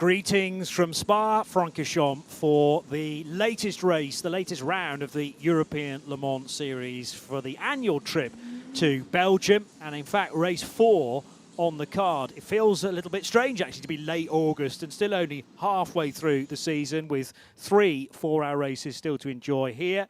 Greetings from Spa-Francorchamps for the latest race, the latest round of the European Le Mans Series for the annual trip to Belgium, and in fact race 4 on the card. It feels a little bit strange actually to be late August and still only halfway through the season with 3 4-hour races still to enjoy here.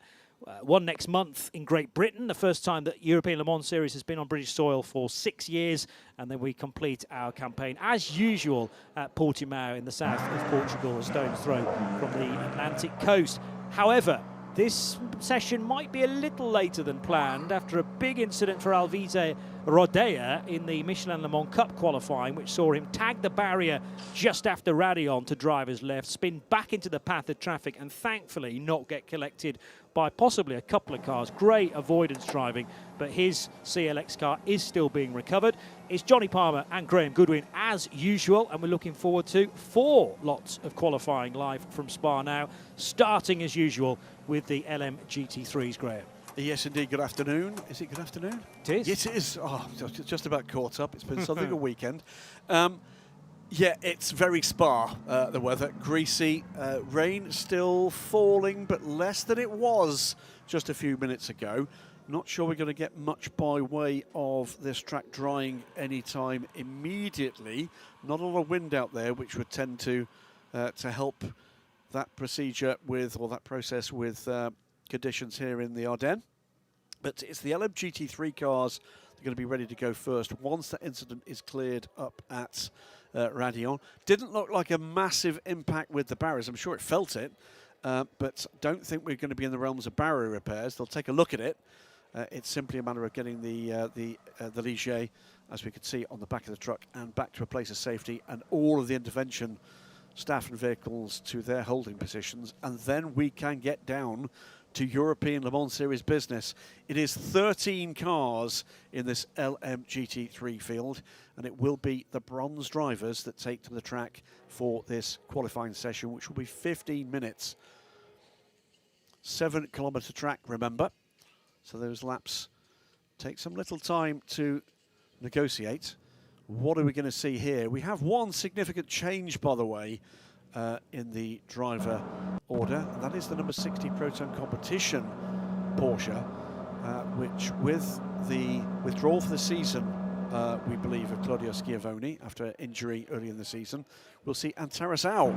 One next month in Great Britain, the first time that European Le Mans Series has been on British soil for 6 years, and then we complete our campaign as usual at Portimão in the south of Portugal, a stone's throw from the Atlantic coast. However, this session might be a little later than planned after a big incident for Alvise Rodea in the Michelin Le Mans Cup qualifying, which saw him tag the barrier just after Radion to driver's left, spin back into the path of traffic and thankfully not get collected by possibly a couple of cars. Great avoidance driving, but his CLX car is still being recovered. It's Johnny Palmer and Graham Goodwin as usual, and we're looking forward to 4 lots of qualifying live from Spa now, starting as usual with the LMGT3s, Graham. Yes, indeed. Good afternoon. Is it good afternoon? It is. Yes, it is. Oh, just about caught up. It's been something a weekend. Yeah, it's very Spa, the weather. Greasy. Rain still falling, but less than it was just a few minutes ago. Not sure we're going to get much by way of this track drying anytime immediately. Not a lot of wind out there, which would tend to help that procedure with, or that process with conditions here in the Ardennes. But it's the LMGT3 cars that are going to be ready to go first once that incident is cleared up at Radion. Didn't look like a massive impact with the barriers. I'm sure it felt it, but don't think we're going to be in the realms of barrier repairs. They'll take a look at it. It's simply a matter of getting the Ligier, as we could see on the back of the truck, and back to a place of safety, and all of the intervention staff and vehicles to their holding positions, and then we can get down to European Le Mans Series business. It is 13 cars in this LMGT3 field, and it will be the bronze drivers that take to the track for this qualifying session, which will be 15 minutes. 7-kilometre track, remember, so those laps take some little time to negotiate. What are we going to see here? We have one significant change, by the way, in the driver order. And that is the number 60 Proton Competition Porsche, which with the withdrawal for the season, we believe, of Claudio Schiavone after injury early in the season, we'll see Antares Au,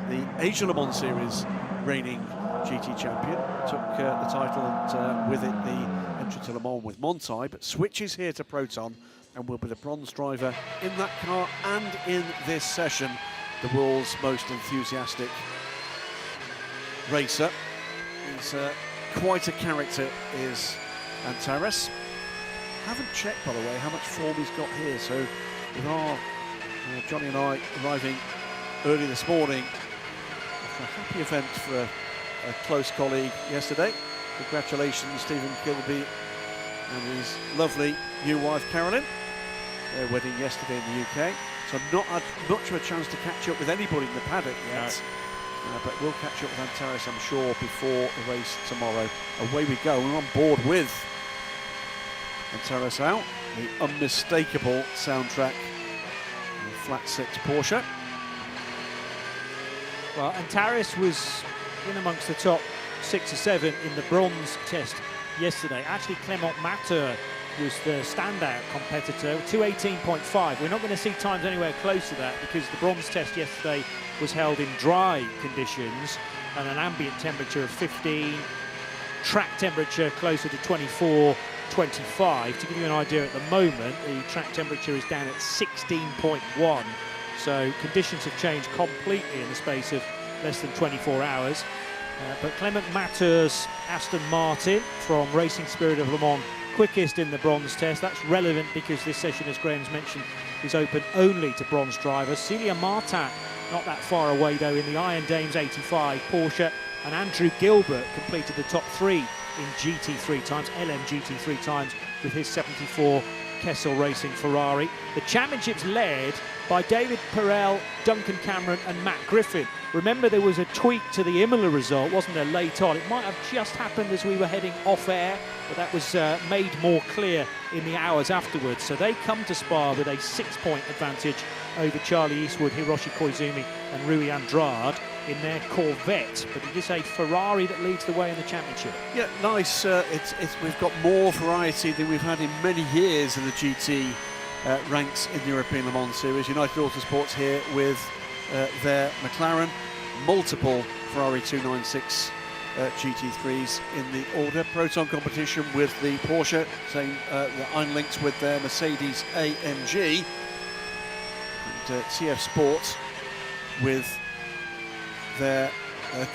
the Asia Le Mans Series reigning GT champion, took the title and with it the entry to Le Mans with Montai, but switches here to Proton and will be the bronze driver in that car and in this session. The world's most enthusiastic racer. He's quite a character, is Antares. Haven't checked, by the way, how much form he's got here. So with our Johnny and I arriving early this morning after a happy event for a close colleague yesterday. Congratulations, Stephen Kilby and his lovely new wife, Carolyn. Their wedding yesterday in the UK. So I've not had much of a chance to catch up with anybody in the paddock yet. No. But we'll catch up with Antares, I'm sure, before the race tomorrow. Away we go. We're on board with Antares Au, the unmistakable soundtrack in the flat 6 Porsche. Well, Antares was in amongst the top 6 or 7 in the bronze test yesterday. Actually, Clément Matter was the standout competitor, 2:18.5. We're not going to see times anywhere close to that because the bronze test yesterday was held in dry conditions and an ambient temperature of 15, track temperature closer to 24, 25. To give you an idea, at the moment, the track temperature is down at 16.1. So conditions have changed completely in the space of less than 24 hours. But Clément Matter's Aston Martin from Racing Spirit of Le Mans, quickest in the bronze test. That's relevant because this session, as Graham's mentioned, is open only to bronze drivers. Celia Martin, not that far away though, in the Iron Dames 85 Porsche, and Andrew Gilbert completed the top 3 in GT3 times, LMGT3 times, with his 74 Kessel Racing Ferrari. The championship's led by David Perel, Duncan Cameron and Matt Griffin. Remember, there was a tweak to the Imola result, wasn't there, late on? It might have just happened as we were heading off air, but that was made more clear in the hours afterwards. So they come to Spa with a 6-point advantage over Charlie Eastwood, Hiroshi Koizumi and Rui Andrade in their Corvette, but it is a Ferrari that leads the way in the championship. Yeah, nice. We've got more variety than we've had in many years in the GT ranks in the European Le Mans Series. United Autosports here with their McLaren, multiple Ferrari 296 GT3s in the order. Proton competition with the Porsche, same the Einlinks with their Mercedes AMG, and TF Sports with their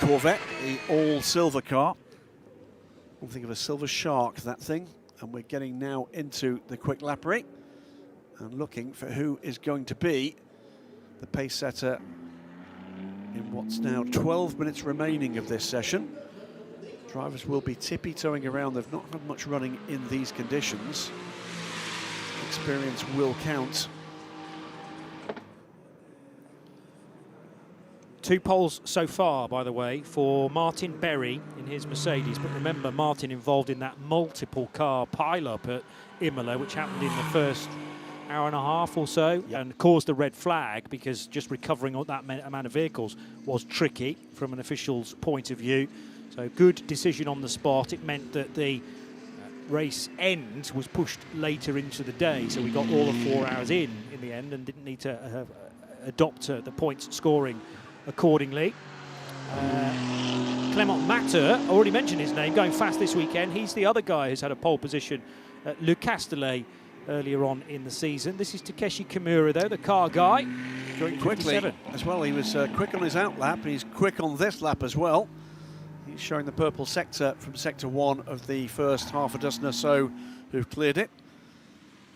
Corvette, the all-silver car. I'll think of a silver shark, that thing. And we're getting now into the quick lappery and looking for who is going to be the pace setter in what's now 12 minutes remaining of this session. Drivers will be tippy-toeing around. They've not had much running in these conditions. Experience will count. 2 poles so far, by the way, for Martin Berry in his Mercedes. But remember, Martin involved in that multiple car pile-up at Imola, which happened in the first hour and a half or so, and caused a red flag because just recovering all that amount of vehicles was tricky from an official's point of view. So good decision on the spot. It meant that the race end was pushed later into the day, so we got all of 4 hours in the end and didn't need to adopt the points scoring accordingly. Clement Matter, already mentioned his name, going fast this weekend. He's the other guy who's had a pole position at Le Castellet earlier on in the season. This is Takeshi Kimura, though, the car guy. Going quickly as well. He was quick on his out lap. He's quick on this lap as well. He's showing the purple sector from sector 1 of the first half a dozen or so who've cleared it.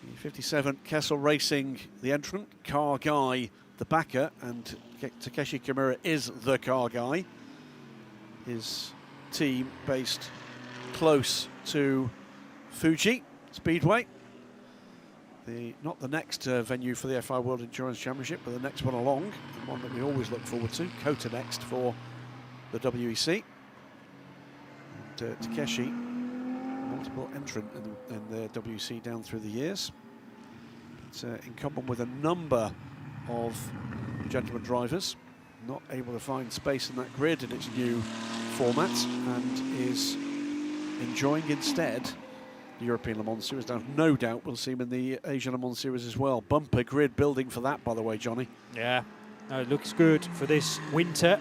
The 57 Kessel Racing, the entrant, car guy, the backer, and Takeshi Kimura is the car guy. His team based close to Fuji Speedway. Not the next venue for the FIA World Endurance Championship, but the next one along, and one that we always look forward to. Kota next for the WEC. And Takeshi, multiple entrant in the WEC down through the years. It's in common with a number of gentleman drivers, not able to find space in that grid in its new format, and is enjoying instead the European Le Mans Series. Now, no doubt we'll see him in the Asian Le Mans Series as well. Bumper grid building for that, by the way, Johnny. Yeah, no, it looks good for this winter.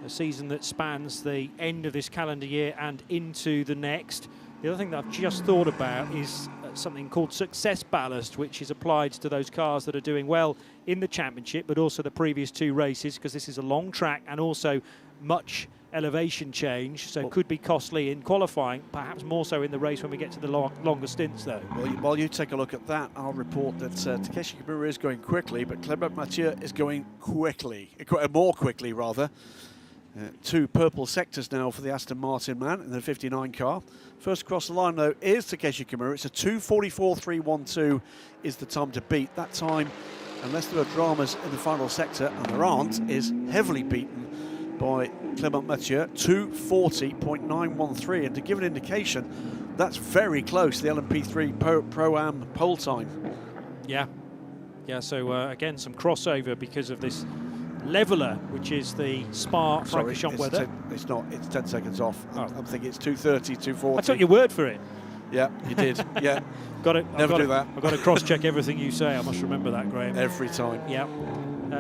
A season that spans the end of this calendar year and into the next. The other thing that I've just thought about is something called success ballast, which is applied to those cars that are doing well in the championship, but also the previous 2 races, because this is a long track and also much elevation change, so could be costly in qualifying, perhaps more so in the race when we get to the longer stints, though. Well, while you take a look at that, I'll report that Takeshi Kimura is going quickly, but Clement Mathieu is going quickly, more quickly rather. 2 purple sectors now for the Aston Martin man in the 59 car. First across the line, though, is Takeshi Kimura. It's a 2:44.312 is the time to beat. That time, unless there are dramas in the final sector, and there aren't, is heavily beaten by Clement Mathieu, 2:40.913. And to give an indication, that's very close to the LMP2 Pro-Am pole time. Yeah. Yeah, so again, some crossover because of this leveller, which is the Spa-Francorchamps weather. It's not, it's 10 seconds off. I'm thinking it's 2:30, 2:40. I took your word for it. Yeah, you did. Yeah. Never do that. I've got to cross-check everything you say. I must remember that, Graham. Every time. Yeah.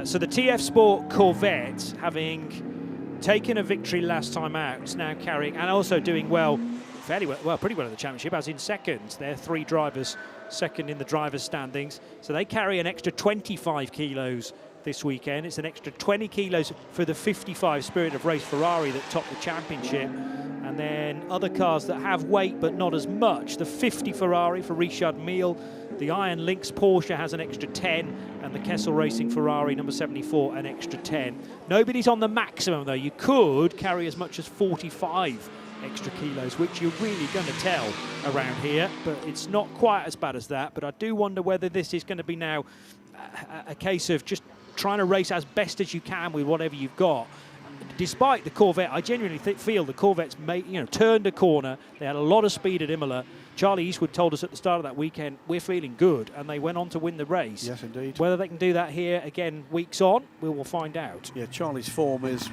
So the TF Sport Corvette, having taken a victory last time out, is now carrying, and also doing well, pretty well in the championship, as in second. They're 3 drivers second in the drivers' standings. So they carry an extra 25 kilos this weekend. It's an extra 20 kilos for the 55 Spirit of Race Ferrari that topped the championship. And then other cars that have weight but not as much. The 50 Ferrari for Richard Mille, the Iron Lynx Porsche has an extra 10, and the Kessel Racing Ferrari number 74 an extra 10. Nobody's on the maximum, though. You could carry as much as 45 extra kilos, which you're really going to tell around here, but it's not quite as bad as that. But I do wonder whether this is going to be now a case of just trying to race as best as you can with whatever you've got. despite the Corvette, I genuinely feel the Corvette's turned a corner. They had a lot of speed at Imola. Charlie Eastwood told us at the start of that weekend, we're feeling good, and they went on to win the race. Yes, indeed. Whether they can do that here again weeks on, we will find out. Yeah, Charlie's form is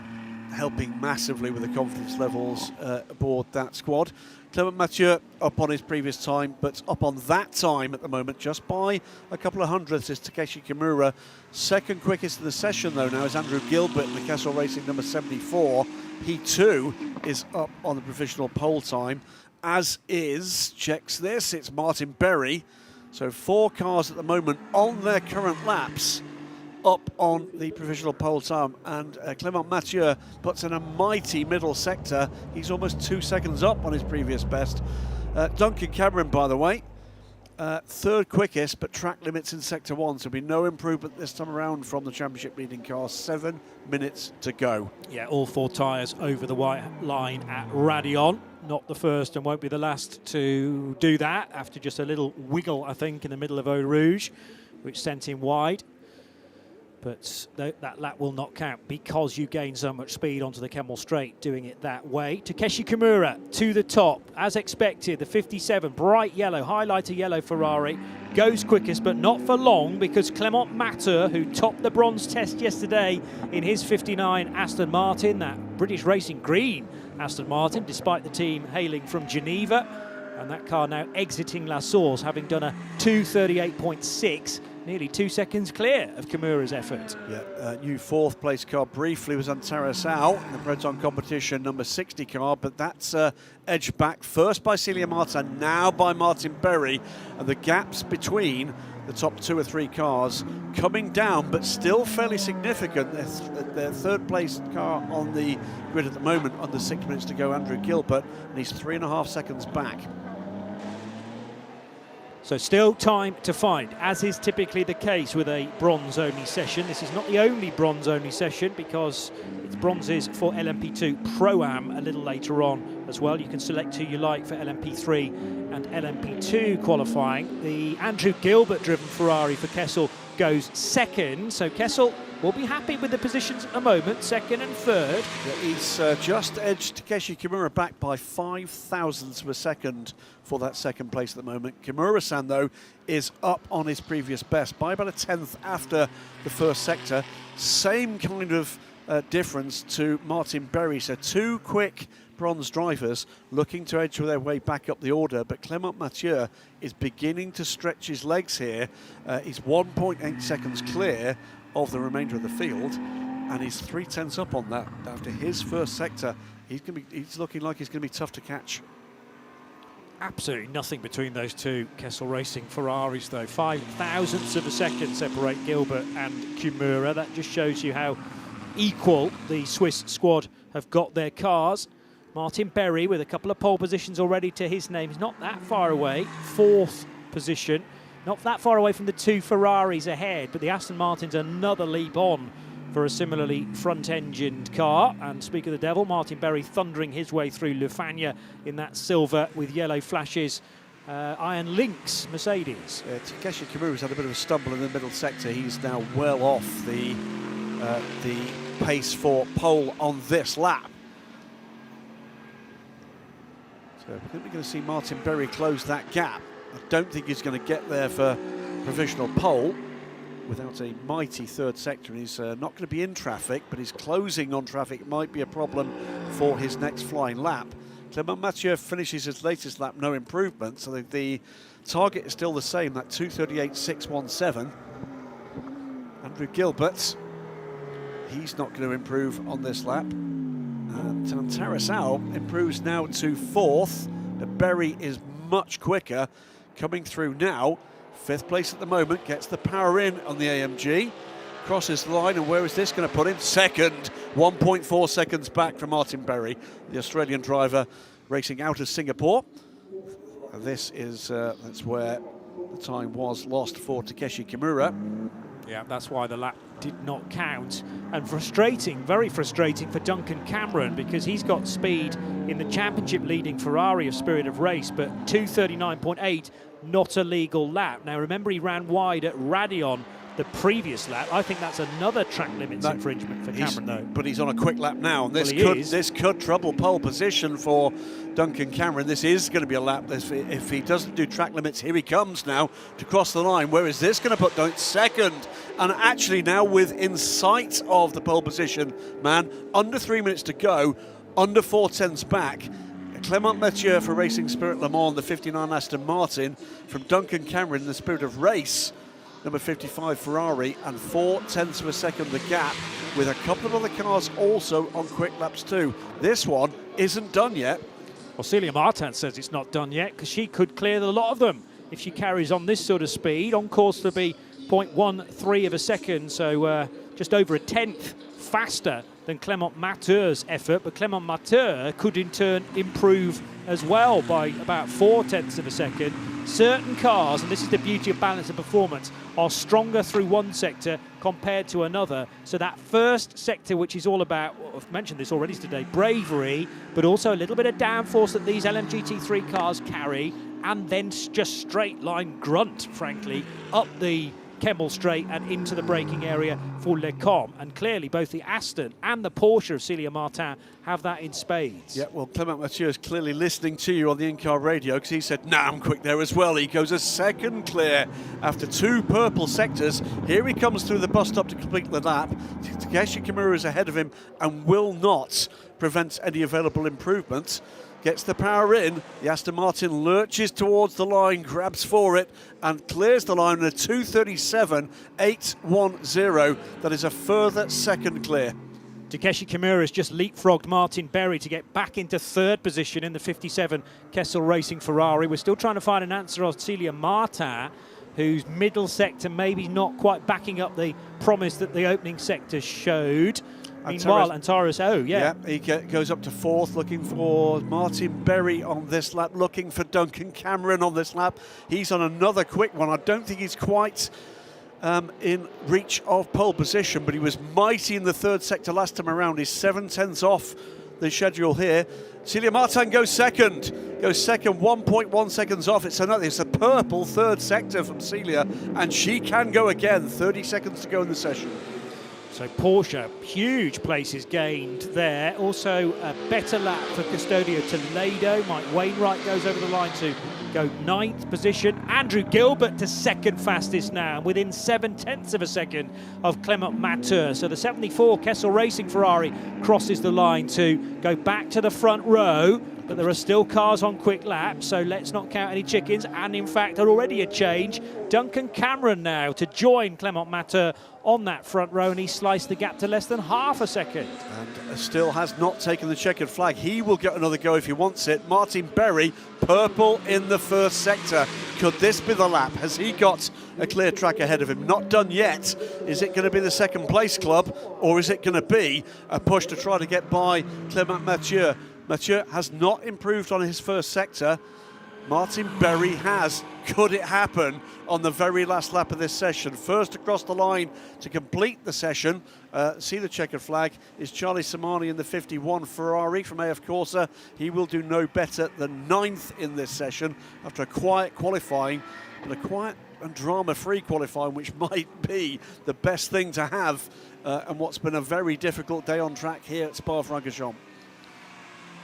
helping massively with the confidence levels aboard that squad. Clement Mathieu up on his previous time, but up on that time at the moment, just by a couple of hundredths, is Takeshi Kimura. Second quickest in the session, though, now is Andrew Gilbert in the Kessel Racing number 74. He, too, is up on the provisional pole time, as is, checks this, it's Martin Berry. So 4 cars at the moment on their current laps up on the provisional pole time, and Clement Mathieu puts in a mighty middle sector. He's almost 2 seconds up on his previous best. Duncan Cameron, by the way, third quickest, but track limits in sector 1, so there'll be no improvement this time around from the championship leading car. 7 minutes to go. Yeah, all 4 tyres over the white line at Radion. Not the first and won't be the last to do that after just a little wiggle, I think, in the middle of Eau Rouge, which sent him wide. But that lap will not count because you gain so much speed onto the Kemmel Straight doing it that way. Takeshi Kimura to the top. As expected, the 57, bright yellow, highlighter yellow Ferrari, goes quickest, but not for long because Clement Mathieu, who topped the bronze test yesterday in his 59 Aston Martin, that British Racing green Aston Martin, despite the team hailing from Geneva, and that car now exiting La Source, having done a 2:38.6, nearly 2 seconds clear of Kimura's effort. Yeah, new 4th place car briefly was Antarasau in the Breton competition, number 60 car, but that's edged back first by Celia Martin, now by Martin Berry, and the gaps between the top 2 or 3 cars coming down, but still fairly significant. Their 3rd place car on the grid at the moment, under 6 minutes to go, Andrew Gilbert, and he's 3.5 seconds back. So still time to find, as is typically the case with a bronze-only session. This is not the only bronze-only session because it's bronzes for LMP2 Pro-Am a little later on as well. You can select who you like for LMP3 and LMP2 qualifying. The Andrew Gilbert-driven Ferrari for Kessel goes second, so Kessel will be happy with the positions at the moment, second and third. Yeah, he's just edged Takeshi Kimura back by 5 thousandths of a second for that second place at the moment. Kimura-san, though, is up on his previous best by about a 10th after the first sector. Same kind of difference to Martin Berry, so 2 quick bronze drivers looking to edge their way back up the order, but Clement Mathieu is beginning to stretch his legs here. He's 1.8 seconds clear of the remainder of the field, and he's 3/10 up on that after his first sector. He's looking like he's going to be tough to catch. Absolutely nothing between those 2 Kessel Racing Ferraris, though. 5 thousandths of a second separate Gilbert and Kimura. That just shows you how equal the Swiss squad have got their cars. Martin Berry with a couple of pole positions already to his name. He's not that far away. 4th position. Not that far away from the 2 Ferraris ahead, but the Aston Martin's another leap on for a similarly front-engined car. And speak of the devil, Martin Berry thundering his way through Le Fagna in that silver with yellow flashes Iron Lynx Mercedes. Takeshi Kimura's had a bit of a stumble in the middle sector. He's now well off the pace for pole on this lap. So we're going to see Martin Berry close that gap. I don't think he's going to get there for provisional pole without a mighty 3rd sector, and he's not going to be in traffic, but his closing on traffic might be a problem for his next flying lap. Clement Mathieu finishes his latest lap, no improvement, so the target is still the same, that 2:38.617. Andrew Gilbert, he's not going to improve on this lap. And Antarasau improves now to 4th, but Berry is much quicker, coming through now. 5th place at the moment, gets the power in on the AMG, crosses the line, and where is this going to put him? Second, 1.4 seconds back from Martin Berry, the Australian driver racing out of Singapore. And this is, that's where the time was lost for Takeshi Kimura. Yeah, that's why the lap did not count. And frustrating, very frustrating for Duncan Cameron, because he's got speed in the championship leading Ferrari of Spirit of Race, but 2:39.8, not a legal lap. Now remember, he ran wide at Radion the previous lap. I think that's another track limits infringement for Cameron, though. But he's on a quick lap now, and this Well, could trouble pole position for Duncan Cameron. This is going to be a lap. If he doesn't do track limits, here he comes now to cross the line. Where is this going to put Duncan? Second, and actually now within sight of the pole position man. Under 3 minutes to go, under 4/10 back. Clément Mathieu for Racing Spirit Le Mans, the 59 Aston Martin, from Duncan Cameron, the Spirit of Race, number 55 Ferrari, and 0.4 of a second the gap, with a couple of other cars also on quick laps too. This one isn't done yet. Well, Celia Martin says it's not done yet because she could clear a lot of them if she carries on this sort of speed. On course to be 0.13 of a second, so just over a tenth faster than Clément Mathieu's effort, but Clément Mathieu could in turn improve as well by about 0.4 of a second. Certain cars, and this is the beauty of balance and performance, are stronger through one sector compared to another. So that first sector, which is all about, well, I've mentioned this already today, bravery, but also a little bit of downforce that these LMGT3 cars carry, and then just straight line grunt, frankly, up the Kemmel Straight and into the braking area for Le Com. And clearly both the Aston and the Porsche of Celia Martin have that in spades. Yeah, well, Clément Mathieu is clearly listening to you on the in-car radio, because he said, nah, I'm quick there as well. He goes a second clear after 2 purple sectors. Here he comes through the bus stop to complete the lap. Takeshi Kimura is ahead of him and will not prevent any available improvements. Gets the power in, the Aston Martin lurches towards the line, grabs for it, and clears the line in a 2:37.810. That is a further second clear. Takeshi Kimura has just leapfrogged Martin Berry to get back into third position in the 57 Kessel Racing Ferrari. We're still trying to find an answer on Celia Martin, whose middle sector maybe not quite backing up the promise that the opening sector showed. Meanwhile, Antares, he goes up to fourth, looking for Martin Berry on this lap, looking for Duncan Cameron on this lap. He's on another quick one. I don't think he's quite in reach of pole position, but he was mighty in the third sector last time around. He's 0.7 off the schedule here. Celia Martin goes second, 1.1 seconds off. It's a purple third sector from Celia, and she can go again. 30 seconds to go in the session. So Porsche, huge places gained there. Also a better lap for Custodio Toledo. Mike Wainwright goes over the line to go 9th position. Andrew Gilbert to second fastest now, within 0.7 of a second of Clément Mathieu. So the 74 Kessel Racing Ferrari crosses the line to go back to the front row. But there are still cars on quick laps, so let's not count any chickens. And in fact, already a change. Duncan Cameron now to join Clément Mathieu on that front row, and he sliced the gap to less than half a second. And still has not taken the checkered flag. He will get another go if he wants it. Martin Berry, purple in the first sector. Could this be the lap? Has he got a clear track ahead of him? Not done yet. Is it going to be the second place club, or is it going to be a push to try to get by Clément Mathieu? Mathieu has not improved on his first sector. Martin Berry has. Could it happen on the very last lap of this session? First across the line to complete the session, see the checkered flag, is Charlie Samani in the 51 Ferrari from AF Corsa. He will do no better than 9th in this session after a quiet qualifying, but a quiet and drama-free qualifying, which might be the best thing to have and what's been a very difficult day on track here at Spa-Francorchamps.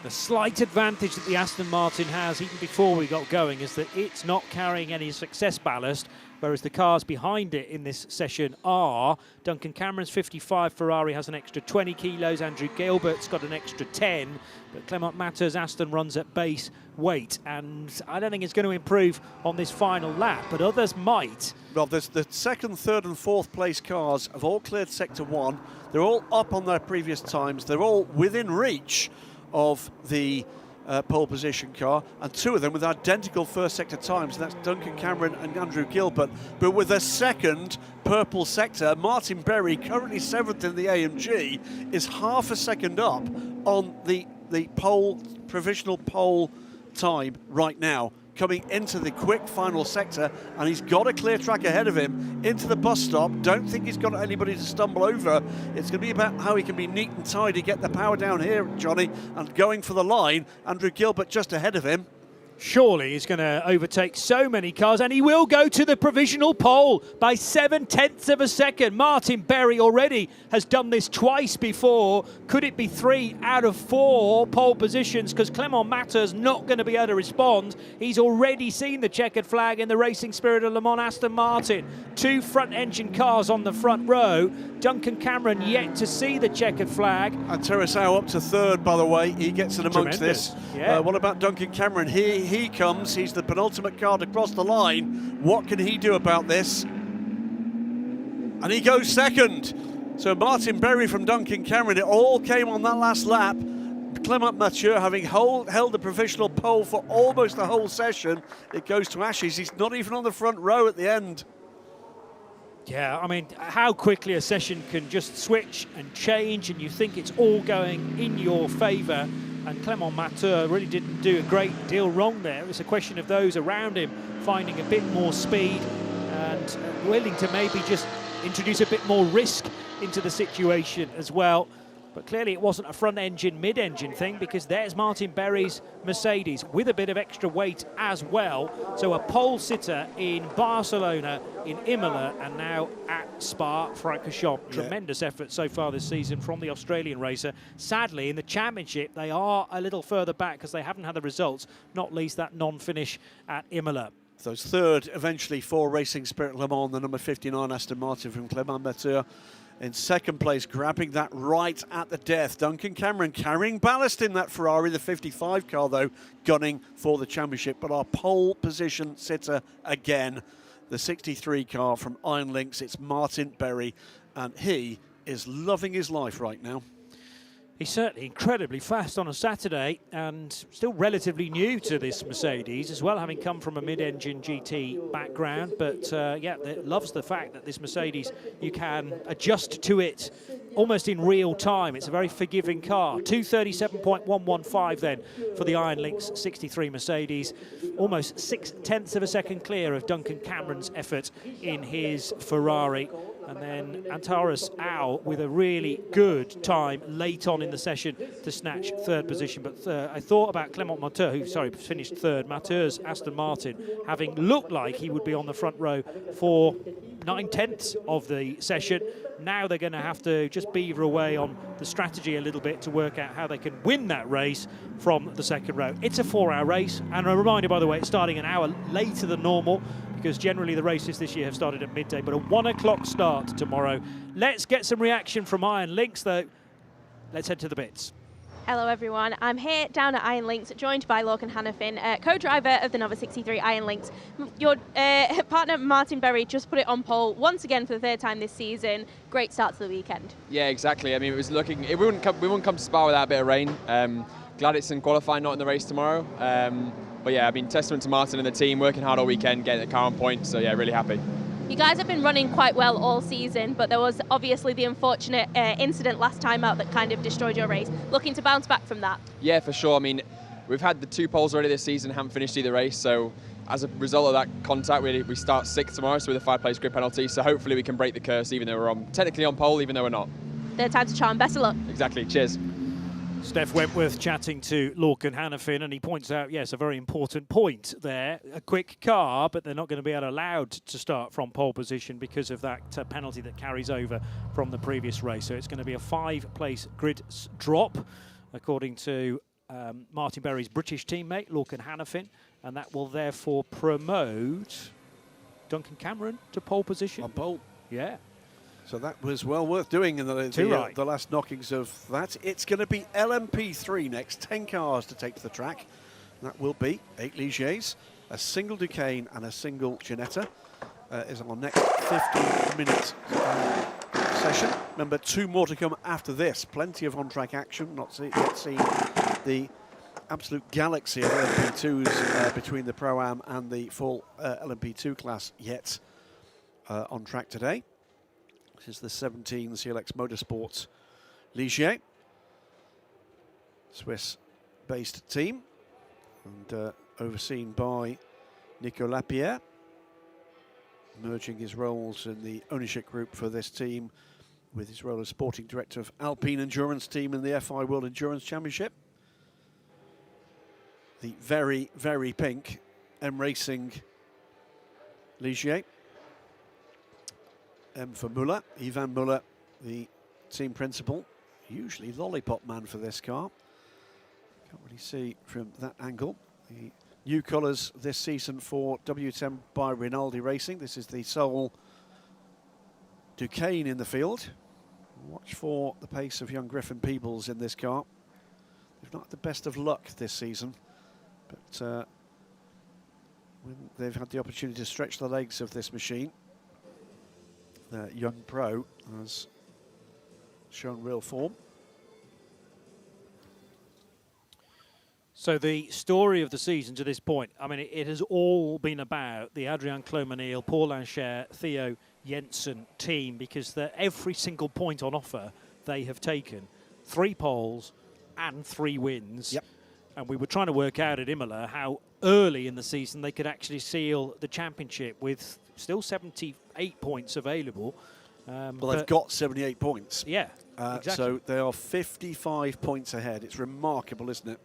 The slight advantage that the Aston Martin has, even before we got going, is that it's not carrying any success ballast, whereas the cars behind it in this session are. Duncan Cameron's 55 Ferrari has an extra 20 kilos, Andrew Gilbert's got an extra 10, but Clément Mathieu's Aston runs at base weight, and I don't think it's going to improve on this final lap, but others might. Well, there's the second, third and fourth place cars have all cleared Sector 1. They're all up on their previous times. They're all within reach of the pole position car, and 2 of them with identical first sector times. That's Duncan Cameron and Andrew Gilbert. But with a second purple sector, Martin Berry, currently 7th in the AMG, is half a second up on the provisional pole time right now, coming into the quick final sector, and he's got a clear track ahead of him into the bus stop. Don't think he's got anybody to stumble over. It's going to be about how he can be neat and tidy, get the power down here, Johnny, and going for the line. Andrew Gilbert just ahead of him. surely he's going to overtake so many cars, and he will go to the provisional pole by 0.7 of a second. Martin Berry already has done this twice before. Could it be 3 out of 4 pole positions? Because Clément Matteur's not going to be able to respond. He's already seen the checkered flag in the racing spirit of Le Mans Aston Martin. 2 front-engine cars on the front row. Duncan Cameron yet to see the checkered flag. And Terracao up to 3rd, by the way. He gets in amongst Tremendous. this. Yeah. What about Duncan Cameron? He comes. He's the penultimate car to cross the line. What can he do about this? And he goes 2nd. So Martin Berry from Duncan Cameron. It all came on that last lap. Clément Mathieu having held the provisional pole for almost the whole session. It goes to ashes. He's not even on the front row at the end. Yeah, I mean, how quickly a session can just switch and change, and you think it's all going in your favour. And Clément Matteur really didn't do a great deal wrong there. It's a question of those around him finding a bit more speed and willing to maybe just introduce a bit more risk into the situation as well. But clearly it wasn't a front-engine, mid-engine thing, because there's Martin Berry's Mercedes with a bit of extra weight as well. So a pole sitter in Barcelona, in Imola, and now at Spa-Francorchamps. Yeah. Tremendous effort so far this season from the Australian racer. Sadly, in the championship, they are a little further back because they haven't had the results, not least that non-finish at Imola. Those 3rd, eventually, for Racing Spirit Le Mans, the number 59 Aston Martin from Clément Matteur. In 2nd place, grabbing that right at the death. Duncan Cameron carrying ballast in that Ferrari, the 55 car, though, gunning for the championship. But our pole position sitter again, the 63 car from Iron Lynx. It's Martin Berry, and he is loving his life right now. He's certainly incredibly fast on a Saturday and still relatively new to this Mercedes as well, having come from a mid-engine GT background. But yeah, loves the fact that this Mercedes, you can adjust to it almost in real time. It's a very forgiving car. 2:37.115 then for the Iron Lynx 63 Mercedes. Almost 0.6 of a second clear of Duncan Cameron's effort in his Ferrari. And then Antares Au with a really good time late on in the session to snatch 3rd position. But I thought about Clément Matteur, who, finished 3rd. Matteur's Aston Martin, having looked like he would be on the front row for 9/10 of the session. Now they're going to have to just beaver away on the strategy a little bit to work out how they can win that race from the 2nd row. It's a 4-hour race, and a reminder, by the way, it's starting an hour later than normal, because generally the races this year have started at midday, but a 1 o'clock start tomorrow. Let's get some reaction from Iron Lynx, though. Let's head to the bits. Hello everyone, I'm here down at Iron Lynx, joined by Lorcan Hannafin, co-driver of the number 63 Iron Lynx. Your partner Martin Berry just put it on pole once again for the 3rd time this season. Great start to the weekend. Yeah, exactly. I mean, it was looking, we wouldn't come to Spa without a bit of rain. Glad it's in qualifying, not in the race tomorrow. But yeah, I mean, testament to Martin and the team, working hard all weekend, getting the car on point. So yeah, really happy. You guys have been running quite well all season, but there was obviously the unfortunate incident last time out that kind of destroyed your race. Looking to bounce back from that? Yeah, for sure. I mean, we've had the 2 poles already this season, haven't finished either race. So as a result of that contact, we start 6th tomorrow, so with a 5-place grid penalty. So hopefully we can break the curse, even though we're technically on pole, even though we're not. 3rd time's a charm. Best of luck. Exactly. Cheers. Steph Wentworth chatting to Lorcan Hannafin, and he points out, yes, a very important point there. A quick car, but they're not going to be allowed to start from pole position because of that penalty that carries over from the previous race. So it's going to be a 5-place grid drop, according to Martin Berry's British teammate, Lorcan Hannafin, and that will therefore promote Duncan Cameron to pole position. On pole. Yeah. So that was well worth doing in the last knockings of that. It's going to be LMP3 next, 10 cars to take to the track. That will be 8 Ligiers, a single Duquesne and a single Ginetta is our next 15-minute session. Remember, 2 more to come after this. Plenty of on-track action, not yet seen the absolute galaxy of LMP2s between the Pro-Am and the full LMP2 class yet on track today. This is the 17 CLX Motorsports Ligier, Swiss-based team, and overseen by Nico Lapierre, merging his roles in the ownership group for this team with his role as sporting director of Alpine Endurance team in the FIA World Endurance Championship. the very, very pink M Racing Ligier. M for Muller, Ivan Muller, the team principal, usually lollipop man for this car. Can't really see from that angle. The new colours this season for W10 by Rinaldi Racing. This is the sole Duquesne in the field. Watch for the pace of young Griffin Peebles in this car. They've not had the best of luck this season, but when they've had the opportunity to stretch the legs of this machine, the young pro has shown real form. So the story of the season to this point, I mean, it has all been about the Adrian Clomanil, Paul Lancher, Theo Jensen team, because every single point on offer they have taken. 3 poles and 3 wins. Yep. And we were trying to work out at Imola how early in the season they could actually seal the championship with still 78 points available. Well, they've got 78 points. Yeah, exactly. So they are 55 points ahead. It's remarkable, isn't it?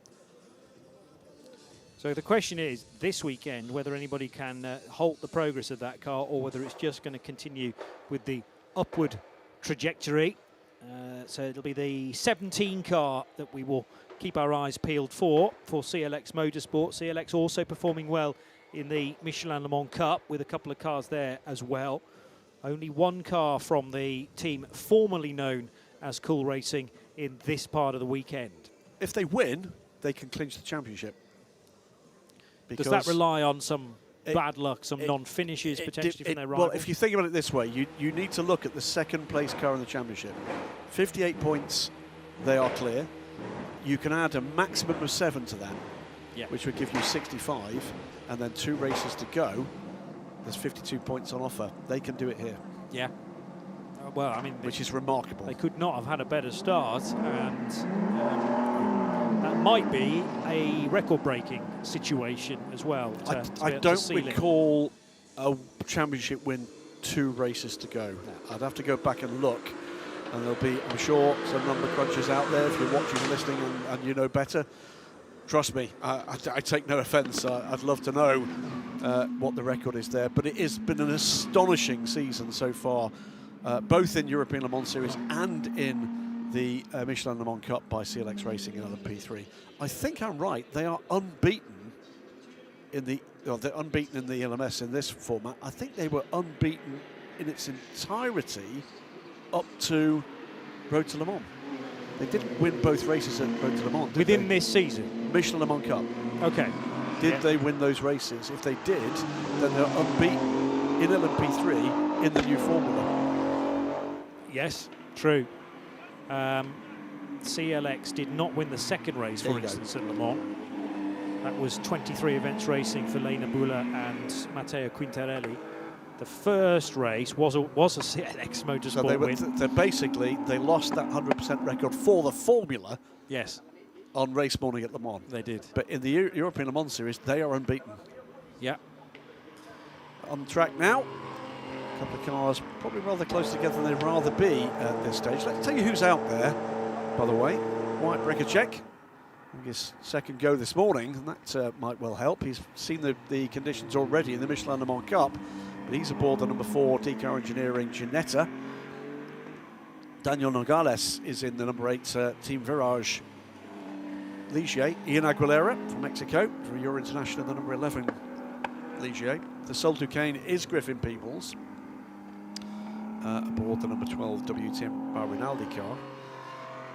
So the question is, this weekend, whether anybody can halt the progress of that car or whether it's just going to continue with the upward trajectory. So it'll be the 17 car that we will keep our eyes peeled for CLX Motorsport. CLX also performing well in the Michelin Le Mans Cup with a couple of cars there as well. Only 1 car from the team formerly known as Cool Racing in this part of the weekend. If they win, they can clinch the championship. Does that rely on some bad luck, some non-finishes potentially from their rivals? Well, if you think about it this way, you need to look at the second place car in the championship. 58 points, they are clear. You can add a maximum of 7 to that, which would give you 65, and then 2 races to go. There's 52 points on offer. They can do it here. Yeah. Well, I mean, which is remarkable. They could not have had a better start, and that might be a record-breaking situation as well. I don't recall a championship win 2 races to go. No. I'd have to go back and look, and there'll be, I'm sure, some number crunchers out there. If you're watching and listening and you know better, trust me, I take no offence. I'd love to know what the record is there, but it has been an astonishing season so far, both in European Le Mans Series and in the Michelin Le Mans Cup by CLX Racing in LMP3. I think I'm right. They are unbeaten in the they're unbeaten in the ELMS in this format. I think they were unbeaten in its entirety up to Road to Le Mans. They didn't win both races at Road to Le Mans, within this season? Michelin Le Mans Cup. Okay. Did they win those races? If they did, then they're unbeaten in LMP3 in the new formula. Yes, true. CLX did not win the second race, for instance, at Le Mans. That was 23 events racing for Lena Buller and Matteo Quintarelli. The first race was a CLX Motorsport win. They lost that 100% record for the formula. Yes. On race morning at Le Mans. They did. But in the European Le Mans Series, they are unbeaten. Yeah. On the track now. A couple of cars probably rather close together than they'd rather be at this stage. Let's tell you who's out there, by the way. Wyatt Brekacek, his second go this morning, and that might well help. He's seen the conditions already in the Michelin Le Mans Cup, but he's aboard the number 4 D-Car Engineering Ginetta. Daniel Nogales is in the number 8 Team Virage Ligier. Ian Aguilera from Mexico for Euro International, the number 11 Ligier. The Sol Duquesne is Griffin Peebles. Aboard the number 12 WTM by Rinaldi car.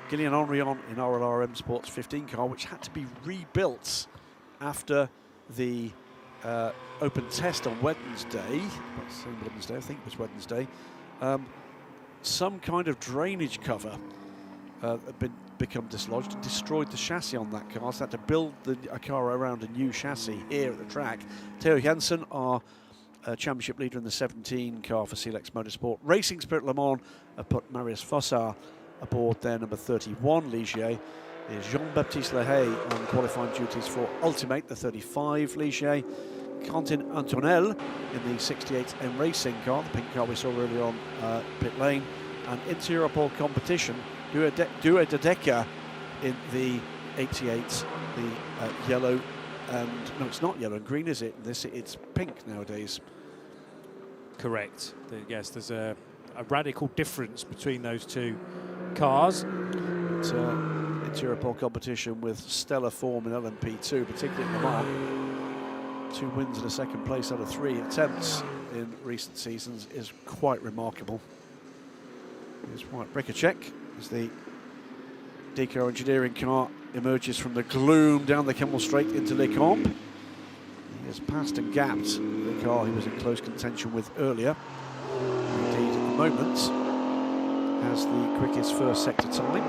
Gillian Henrion in RLRM Sports 15 car, which had to be rebuilt after the open test on Wednesday. I think it was Wednesday. Some kind of drainage cover had become dislodged and destroyed the chassis on that car, so had to build a car around a new chassis here at the track. Theo Jensen, our championship leader in the 17 car for CLX Motorsport. Racing Spirit Le Mans put Marius Fossard aboard their number 31 Ligier. There's Jean-Baptiste Lehay on qualifying duties for Ultimate, the 35 Ligier. Quentin Antonel in the 68 M Racing car, the pink car we saw earlier on pit lane. And inter-Europol competition, Dua de Decker in the 88, the yellow and no, it's not yellow and green, is it? It's pink nowadays. Correct. Yes, there's a radical difference between those two cars. It's Europol competition with stellar form in LMP2, particularly in Le Mans. 2 wins and a second place out of 3 attempts in recent seasons is quite remarkable. Here's White Brickercheck as the Deco engineering car emerges from the gloom down the Kemmel Straight into Les Combes. He has passed and gapped the car he was in close contention with earlier. Indeed, at the moment, has the quickest first sector time.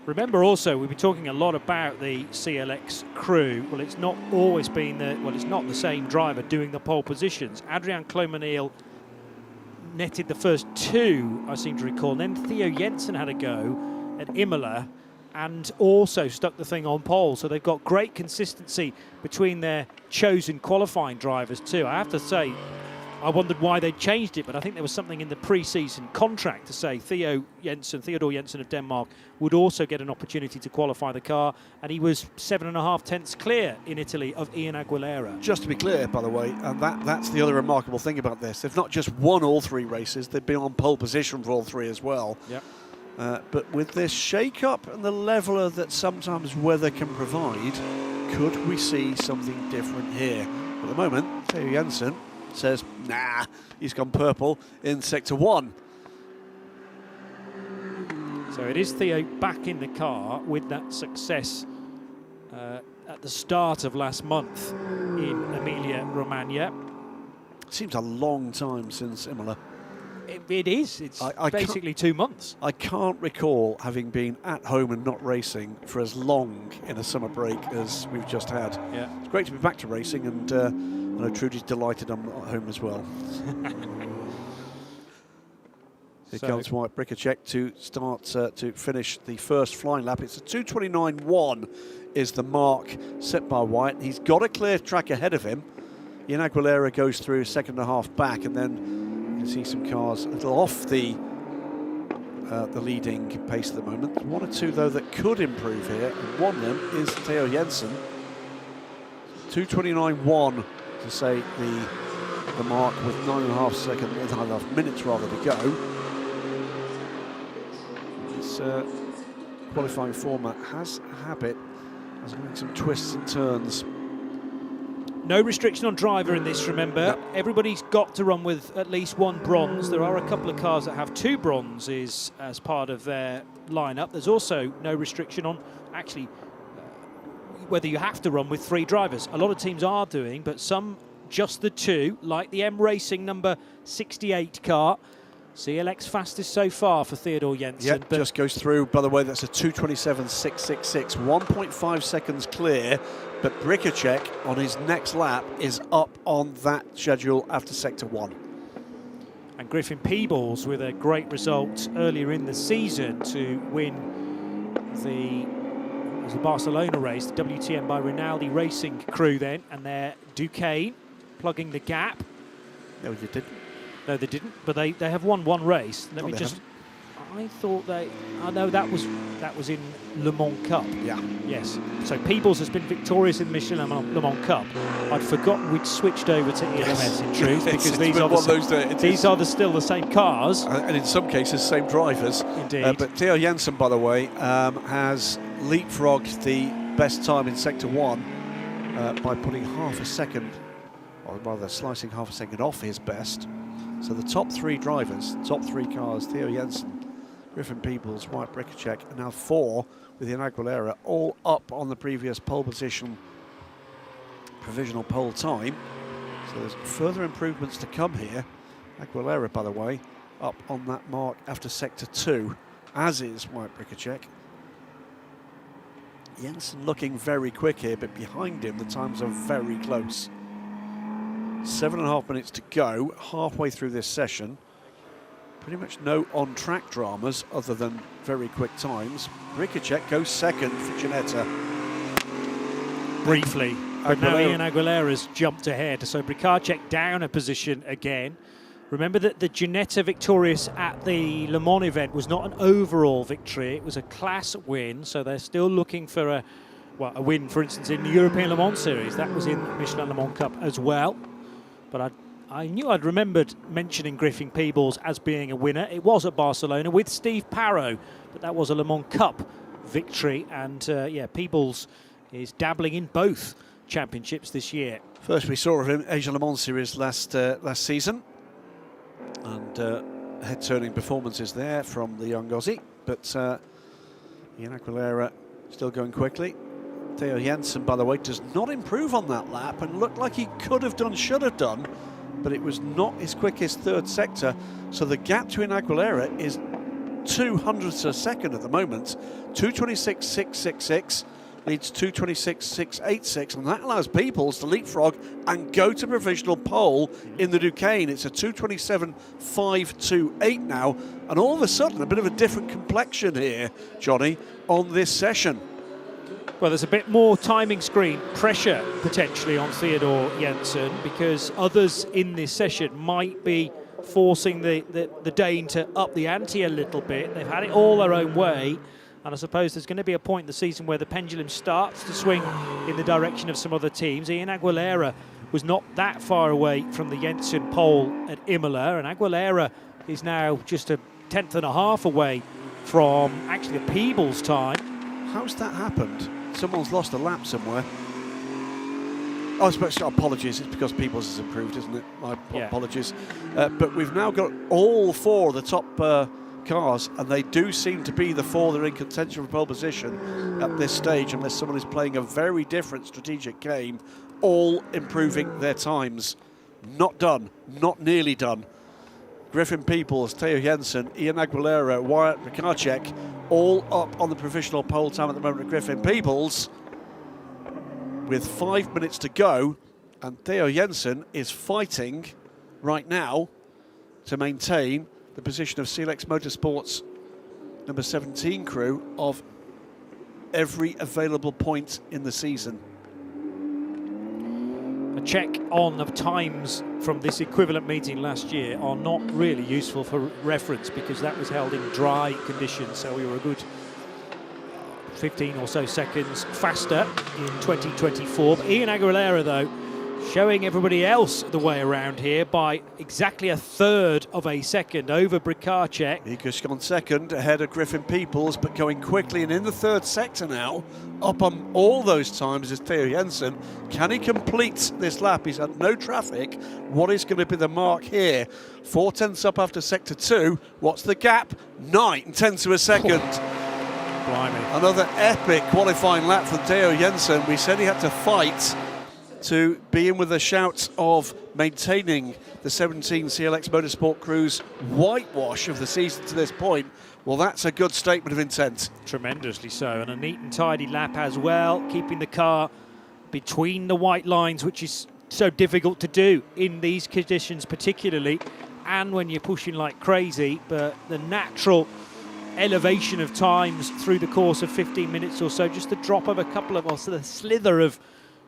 Remember also, we've been talking a lot about the CLX crew. Well, it's not always been it's not the same driver doing the pole positions. Adrian Clomanil netted the first 2, I seem to recall. And then Theo Jensen had a go at Imola and also stuck the thing on pole. So they've got great consistency between their chosen qualifying drivers too. I have to say, I wondered why they changed it, but I think there was something in the pre-season contract to say Theodor Jensen of Denmark would also get an opportunity to qualify the car, and he was 7.5 tenths clear in Italy of Ian Aguilera. Just to be clear, by the way, and that's the other remarkable thing about this. They've not just won all 3 races, they've been on pole position for all 3 as well. Yep. But with this shake-up and the leveller that sometimes weather can provide, could we see something different here? At the moment, Theo Jensen says, nah, he's gone purple in Sector 1. So it is Theo back in the car with that success at the start of last month in Emilia-Romagna. Seems a long time since Imola. It is. It's basically 2 months. I can't recall having been at home and not racing for as long in a summer break as we've just had. Yeah. It's great to be back to racing, and I know Trudy's delighted I'm not at home as well. Here comes White Brickercheck to start to finish the first flying lap. It's a 2:29.1 is the mark set by White. He's got a clear track ahead of him. Ian Aguilera goes through 2.5 back, and then you can see some cars a little off the leading pace at the moment. 1 or 2 though that could improve here, and one of them is Theo Jensen. 2:29.1 to say the mark with 9.5 minutes rather to go. This qualifying format has a habit of having some twists and turns. No restriction on driver in this, remember. Yep. Everybody's got to run with at least 1 bronze. There are a couple of cars that have 2 bronzes as part of their lineup. There's also no restriction on actually whether you have to run with 3 drivers. A lot of teams are doing, but some just the 2, like the M Racing number 68 car. CLX fastest so far for Theodor Jensen. Yep, just goes through. By the way, that's a 2:27.666, 1.5 seconds clear. But Brickercheck on his next lap is up on that schedule after Sector 1. And Griffin Peebles with a great result earlier in the season to win the Barcelona race, the WTM by Rinaldi Racing crew then, and their Duquesne plugging the gap. No, you didn't. No, they didn't, but they have won 1 race. Let me just... I thought they... Oh, no, that was in Le Mans Cup. Yeah. Yes. So Peebles has been victorious in the Michelin Le Mans Cup. I'd forgotten we'd switched over to ELMS in truth, because these are still the same cars. And in some cases, same drivers. Indeed. But Theo Jensen, by the way, has leapfrogged the best time in Sector 1 by putting half a second, or rather slicing half a second off his best. So the top 3 drivers, top 3 cars, Theo Jensen, Griffin Peebles, White Brickercheck, and now 4 with Ian Aguilera, all up on the previous pole position, provisional pole time. So there's further improvements to come here. Aguilera, by the way, up on that mark after Sector 2, as is White Brickercheck. Jensen looking very quick here, but behind him the times are very close. 7.5 minutes to go, halfway through this session. Pretty much no on-track dramas other than very quick times. Brickercheck goes second for Ginetta. Briefly, but now Ian Aguilera's jumped ahead, so Brickercheck down a position again. Remember that the Ginetta victorious at the Le Mans event was not an overall victory, it was a class win, so they're still looking for well, a win, for instance, in the European Le Mans Series. That was in the Michelin Le Mans Cup as well. But I knew I'd remembered mentioning Griffin Peebles as being a winner. It was at Barcelona with Steve Parrow, but that was a Le Mans Cup victory. And yeah, Peebles is dabbling in both championships this year. First we saw of him, Asian Le Mans Series last season. And head-turning performances there from the young Aussie. But Ian Aguilera still going quickly. Theo Jensen, by the way, does not improve on that lap and looked like he could have done, should have done, but it was not his quickest third sector. So the gap to Ian Aguilera is 0.02 of a second at the moment. 2:26.666 leads 2:26.686, and that allows Peebles to leapfrog and go to provisional pole in the Duquesne. It's a 2:27.528 now, and all of a sudden a bit of a different complexion here, Johnny, on this session. Well, there's a bit more timing screen pressure potentially on Theodor Jensen, because others in this session might be forcing the Dane to up the ante a little bit. They've had it all their own way, and I suppose there's going to be a point in the season where the pendulum starts to swing in the direction of some other teams. Ian Aguilera was not that far away from the Jensen pole at Imola, and Aguilera is now just a 1/10 and a half away from actually a Peebles time. How's that happened? Someone's lost a lap somewhere. Oh, I suppose, apologies, it's because Peebles has improved, isn't it? My apologies. But we've now got all four of the top cars, and they do seem to be the four that are in contention for pole position at this stage, unless someone is playing a very different strategic game, all improving their times. Not done, not nearly done. Griffin Peebles, Theo Jensen, Ian Aguilera, Wyatt Rikarczyk, all up on the provisional pole time at the moment. Griffin Peebles with 5 minutes to go, and Theo Jensen is fighting right now to maintain the position of CLX Motorsports number 17 crew of every available point in the season. A check on the times from this equivalent meeting last year are not really useful for reference, because that was held in dry conditions, so we were a good 15 or so seconds faster in 2024. But Ian Aguilera, though, showing everybody else the way around here by exactly 1/3 of a second over Brikarczyk. He's gone second ahead of Griffin Peebles, but going quickly and in the third sector now. Up on all those times is Theo Jensen. Can he complete this lap? He's had no traffic. What is going to be the mark here? 4/10 up after sector 2. What's the gap? 9/10 of a second. Blimey. Another epic qualifying lap from Theo Jensen. We said he had to fight to be in with a shout of maintaining the 17 CLX Motorsport crew's whitewash of the season to this point. Well, that's a good statement of intent. Tremendously so, and a neat and tidy lap as well, keeping the car between the white lines, which is so difficult to do in these conditions particularly, and when you're pushing like crazy. But the natural elevation of times through the course of 15 minutes or so, just the drop of a couple of, also the slither of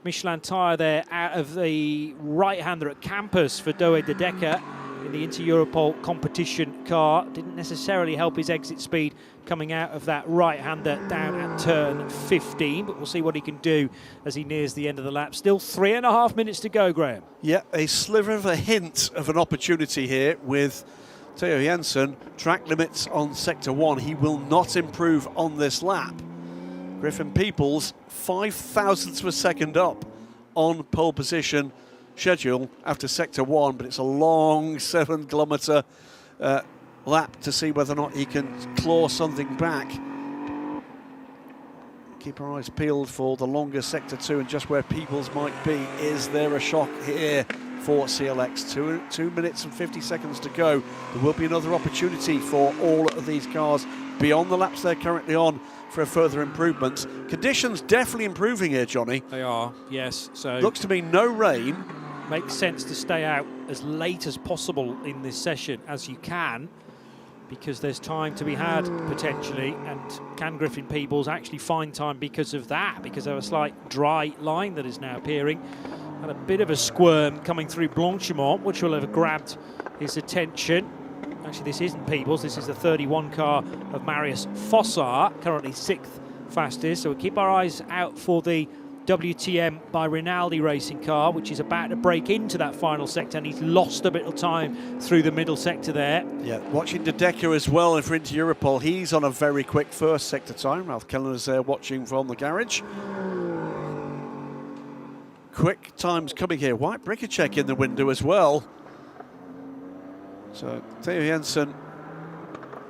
Michelin tyre there out of the right-hander at Campus for Doe de Decker in the Inter-Europol competition car. Didn't necessarily help his exit speed coming out of that right-hander down at turn 15, but we'll see what he can do as he nears the end of the lap. Still 3.5 minutes to go, Graham. Yeah, a sliver of a hint of an opportunity here with Theo Jensen. Track limits on sector 1. He will not improve on this lap. Griffin Peebles, 0.005 of a second up on pole position schedule after sector 1, but it's a long 7-kilometre lap to see whether or not he can claw something back. Keep our eyes peeled for the longer sector 2 and just where Peebles might be. Is there a shock here for CLX? 2 minutes and 50 seconds to go. There will be another opportunity for all of these cars beyond the laps they're currently on for a further improvement. Conditions definitely improving here, Johnny. They are, yes. So looks to be no rain. Makes sense to stay out as late as possible in this session as you can, because there's time to be had potentially. And can Griffin Peebles actually find time because of that? Because of a slight dry line that is now appearing. And a bit of a squirm coming through Blanchimont, which will have grabbed his attention. Actually, this isn't Peebles, this is the 31 car of Marius Fossar, currently 6th fastest. So we'll keep our eyes out for the WTM by Rinaldi racing car, which is about to break into that final sector, and he's lost a bit of time through the middle sector there. Yeah, watching De Decker as well if we're into Europol. He's on a very quick first sector time. Ralph Keller's there watching from the garage. Quick times coming here. White Brickercheck in the window as well. So Theo Jensen,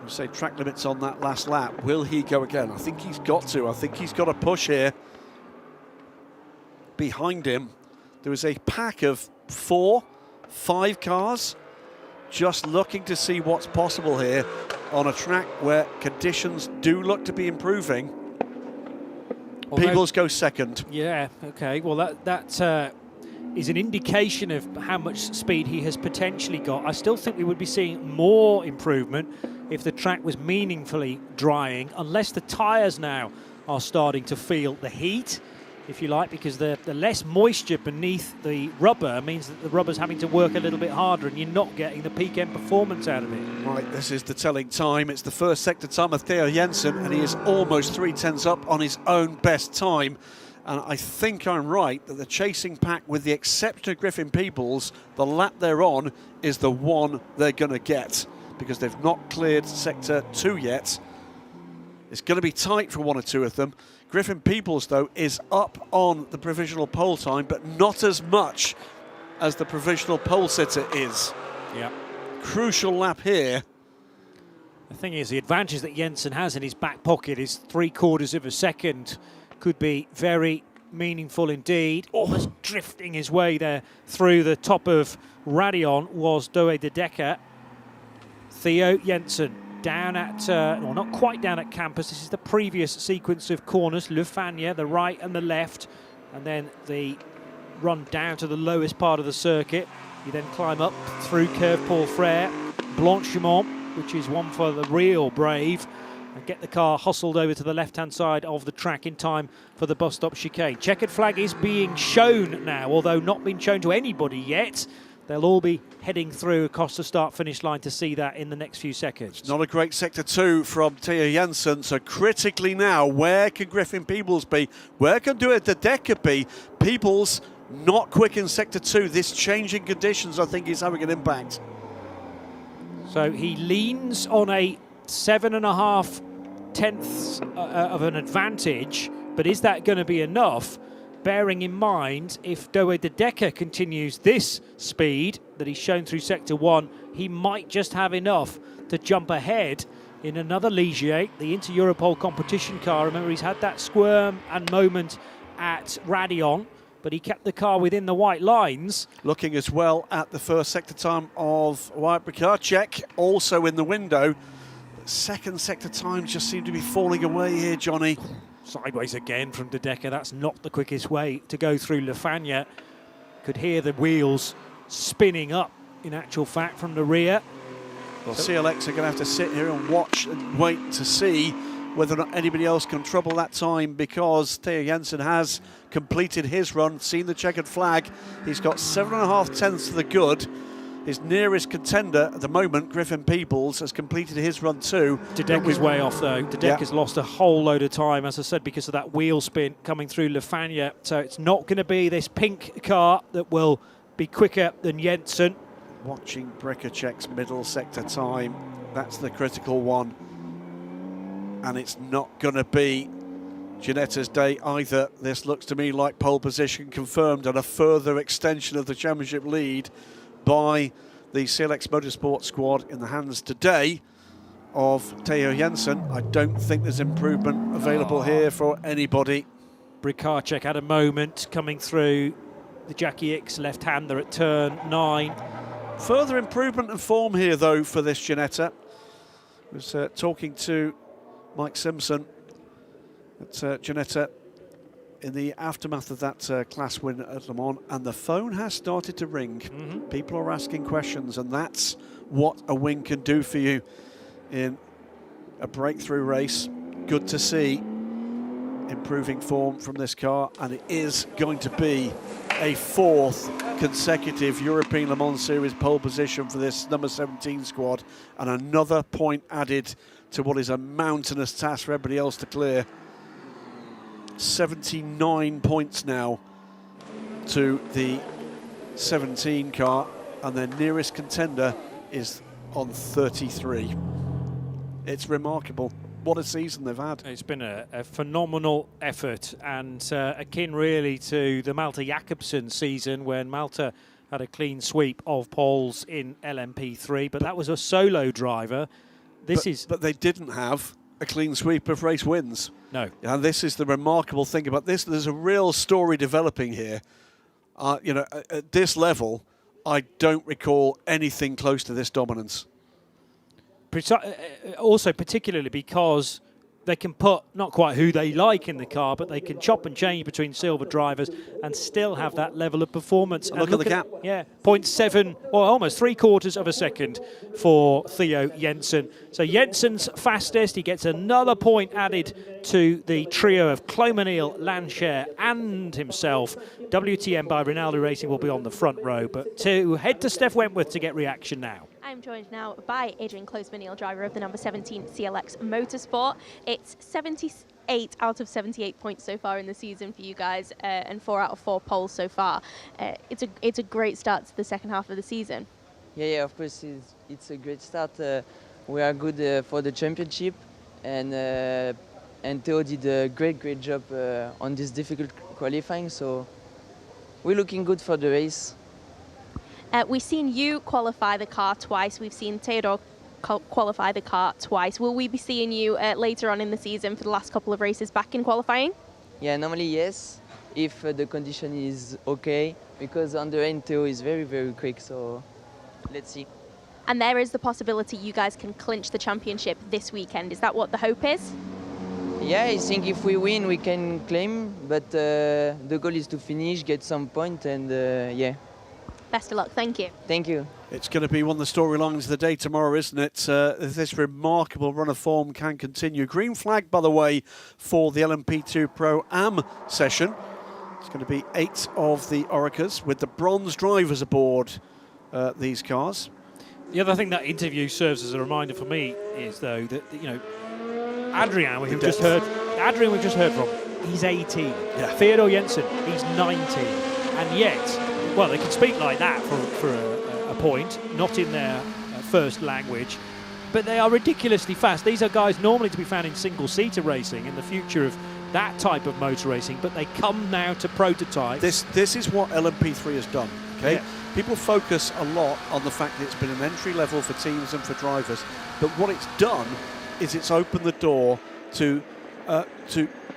we'll say track limits on that last lap. Will he go again? I think he's got to. I think he's got a push here. Behind him, there was a pack of 4, 5 cars just looking to see what's possible here on a track where conditions do look to be improving. Peebles goes second. Yeah, okay. Well, that is an indication of how much speed he has potentially got. I still think we would be seeing more improvement if the track was meaningfully drying, unless the tyres now are starting to feel the heat, if you like, because the less moisture beneath the rubber means that the rubber's having to work a little bit harder and you're not getting the peak end performance out of it. Right, this is the telling time. It's the first sector time of Theo Jensen, and he is almost 3/10 up on his own best time. And I think I'm right that the chasing pack, with the exception of Griffin Peebles, the lap they're on is the one they're going to get, because they've not cleared sector 2 yet. It's going to be tight for 1 or 2 of them. Griffin Peebles, though, is up on the provisional pole time, but not as much as the provisional pole sitter is. Yeah. Crucial lap here. The thing is, the advantage that Jensen has in his back pocket is 3/4 of a second. Could be very meaningful indeed. Almost drifting his way there through the top of Radion was Doe De Decker. Theo Jensen down at, well, not quite down at campus. This is the previous sequence of corners. Le Fagna, the right and the left, and then the run down to the lowest part of the circuit. You then climb up through Curve Paul Frere, Blanchimont, which is one for the real brave, and get the car hustled over to the left-hand side of the track in time for the bus stop chicane. Checkered flag is being shown now, although not been shown to anybody yet. They'll all be heading through across the start-finish line to see that in the next few seconds. Not a great sector 2 from Theo Jensen. So critically now, where can Griffin Peebles be? Where can De Decker be? Peebles not quick in sector 2. This changing conditions, I think, is having an impact. So he leans on a 7.5 tenths of an advantage, but is that going to be enough? Bearing in mind, if Doe De Decker continues this speed that he's shown through sector 1, he might just have enough to jump ahead in another Ligier, the Inter-Europol competition car. Remember, he's had that squirm and moment at Radion, but he kept the car within the white lines. Looking as well at the first sector time of White Brickercheck, also in the window. But second sector times just seem to be falling away here, Johnny. Sideways again from De Decker. That's not the quickest way to go through Le Fagna. Could hear the wheels spinning up, in actual fact, from the rear. Well, CLX are going to have to sit here and watch and wait to see whether or not anybody else can trouble that time, because Theo Jensen has completed his run, seen the checkered flag. He's got 7.5 tenths to the good. His nearest contender at the moment, Griffin Peebles, has completed his run too. De Decker's way off though. De Decker's lost a whole load of time, as I said, because of that wheel spin coming through Le Fagna. So it's not going to be this pink car that will be quicker than Jensen. Watching Brickercheck's middle sector time, that's the critical one. And it's not going to be Giannetta's day either. This looks to me like pole position confirmed and a further extension of the championship lead by the CLX Motorsport squad in the hands today of Theo Jensen. I don't think there's improvement available here for anybody. Brickercheck had a moment coming through the Jackie X left-hander at turn 9. Further improvement and form here, though, for this Giannetta. I was talking to Mike Simpson at Giannetta in the aftermath of that class win at Le Mans, and the phone has started to ring. People are asking questions, and that's what a win can do for you in a breakthrough race. Good to see improving form from this car, and it is going to be a 4th consecutive European Le Mans Series pole position for this number 17 squad, and another point added to what is a mountainous task for everybody else to clear. 79 points now to the 17 car, and their nearest contender is on 33. It's remarkable. What a season they've had. It's been a phenomenal effort, and akin really to the Malte Jakobsen season when Malta had a clean sweep of poles in LMP3, but that was a solo driver. But they didn't have a clean sweep of race wins. No. And this is the remarkable thing about this. There's a real story developing here. You know, at this level, I don't recall anything close to this dominance. Also, particularly because they can put not quite who they like in the car, but they can chop and change between silver drivers and still have that level of performance. And look at the gap. Yeah, 0.7, or almost 3/4 of a second for Theo Jensen. So Jensen's fastest. He gets another point added to the trio of Clomanil, Lancher and himself. WTM by Rinaldi Racing will be on the front row, but to head to Steph Wentworth to get reaction now. I'm joined now by Adrian Close-Manil, driver of the number 17 CLX Motorsport. It's 78 out of 78 points so far in the season for you guys, and 4 out of 4 poles so far. It's a great start to the second half of the season. Yeah, of course, it's a great start. We are good for the championship, and Theo did a great job on this difficult qualifying, so we're looking good for the race. We've seen you qualify the car twice. We've seen Theodore qualify the car twice. Will we be seeing you later on in the season for the last couple of races back in qualifying? Yeah, normally yes, if the condition is okay, because on the rain Theo is very quick, so let's see. And there is the possibility you guys can clinch the championship this weekend. Is that what the hope is? Yeah, I think if we win, we can claim, but the goal is to finish, get some point, and yeah. Best of luck. Thank you. Thank you. It's going to be one of the storylines of the day tomorrow, isn't it? This remarkable run of form can continue. Green flag, by the way, for the LMP2 Pro Am session. It's going to be 8 of the Oricas with the bronze drivers aboard these cars. The other thing that interview serves as a reminder for me is, though, that, you know, Adrian, we've just heard from, he's 18. Yeah. Theodor Jensen, he's 19. And yet, well, they can speak like that for a point, not in their first language, but they are ridiculously fast. These are guys normally to be found in single-seater racing in the future of that type of motor racing, but they come now to prototype. This is what LMP3 has done, okay? Yeah. People focus a lot on the fact that it's been an entry level for teams and for drivers, but what it's done is it's opened the door to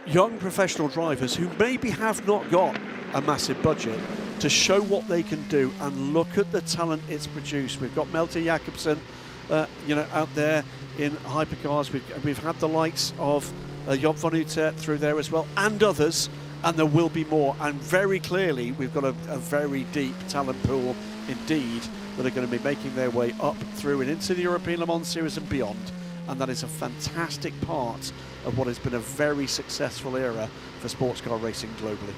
young professional drivers who maybe have not got a massive budget to show what they can do, and look at the talent it's produced. We've got Malte Jakobsen, you know, out there in hypercars. We've had the likes of Job van Uter through there as well, and others, and there will be more. And very clearly, we've got a very deep talent pool indeed that are going to be making their way up through and into the European Le Mans Series and beyond. And that is a fantastic part of what has been a very successful era for sports car racing globally.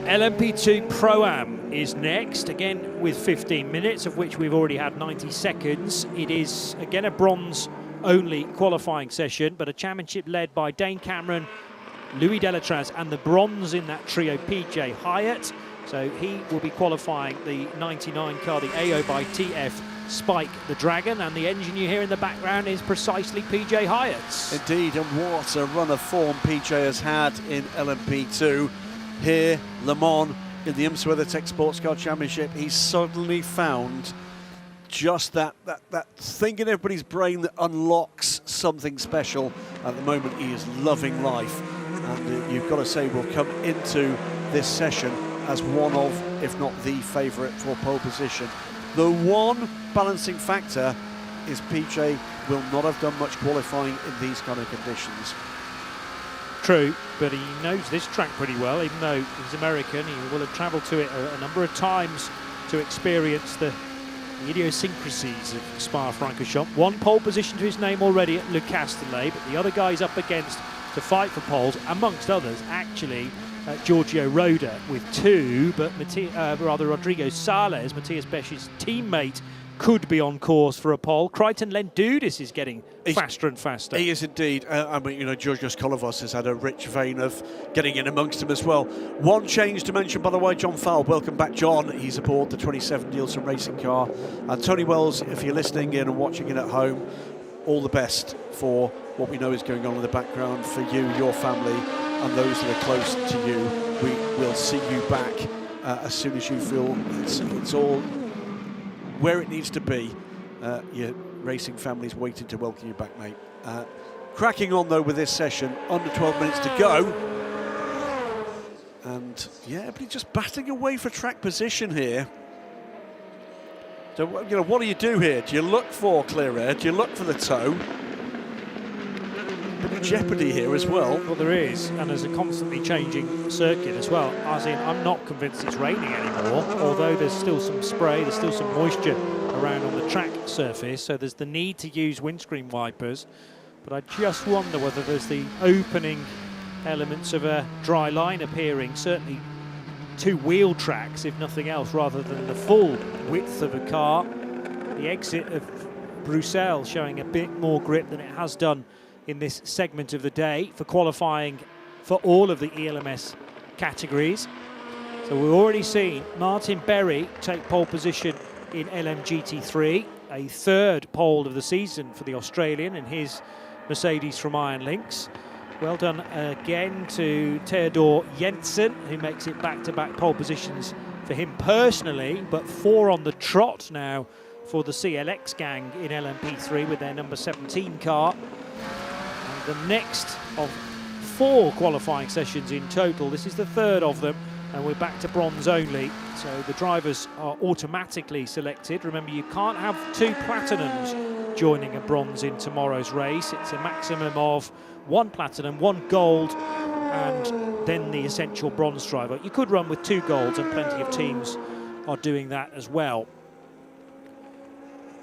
LMP2 Pro-Am is next, again with 15 minutes, of which we've already had 90 seconds. It is, again, a bronze-only qualifying session, but a championship led by Dane Cameron, Louis Delatraz, and the bronze in that trio, PJ Hyatt. So he will be qualifying the 99 car, the AO by TF Spike the Dragon, and the engine you hear in the background is precisely PJ Hyatt's. Indeed, and what a run of form PJ has had in LMP2. Here, Le Mans, in the IMSA WeatherTech Sports Car Championship, he's suddenly found just that thing in everybody's brain that unlocks something special. At the moment, he is loving life. And you've got to say, will come into this session as one of, if not the favourite for pole position. The one balancing factor is PJ will not have done much qualifying in these kind of conditions. True, but he knows this track pretty well, even though he's American. He will have travelled to it a number of times to experience the idiosyncrasies of Spa-Francorchamps. One pole position to his name already at Le Castellet, but the other guys up against to fight for poles, amongst others, actually, Giorgio Roda with 2, but Rodrigo Sales, Matthias Besch's teammate, could be on course for a pole. Crichton Lendudis is getting faster and faster. He is indeed. I mean, you know, Georgios Kolovos has had a rich vein of getting in amongst them as well. One change to mention, by the way, John Fowle. Welcome back, John. He's aboard the 27 Nielsen racing car. And Tony Wells, if you're listening in and watching it at home, all the best for what we know is going on in the background for you, your family, and those that are close to you. We will see you back as soon as you feel it's all where it needs to be. Your racing family's waiting to welcome you back, mate. Cracking on though with this session, under 12 minutes to go. And yeah, everybody just batting away for track position here. So, you know, what do you do here? Do you look for clear air? Do you look for the toe? Bit of jeopardy here as well. Well, there is, and there's a constantly changing circuit as well. As in, I'm not convinced it's raining anymore, although there's still some spray, there's still some moisture around on the track surface, so there's the need to use windscreen wipers. But I just wonder whether there's the opening elements of a dry line appearing, certainly 2 wheel tracks, if nothing else, rather than the full width of a car. The exit of Bruxelles showing a bit more grip than it has done in this segment of the day for qualifying for all of the ELMS categories. So we've already seen Martin Berry take pole position in LMGT3, a 3rd pole of the season for the Australian in his Mercedes from Iron Lynx. Well done again to Theodor Jensen, who makes it back-to-back pole positions for him personally, but 4 on the trot now for the CLX gang in LMP3 with their number 17 car. And the next of 4 qualifying sessions in total. This is the 3rd of them, and we're back to bronze only. So the drivers are automatically selected. Remember, you can't have 2 platinums joining a bronze in tomorrow's race. It's a maximum of 1 platinum, 1 gold, and then the essential bronze driver. You could run with 2 golds, and plenty of teams are doing that as well.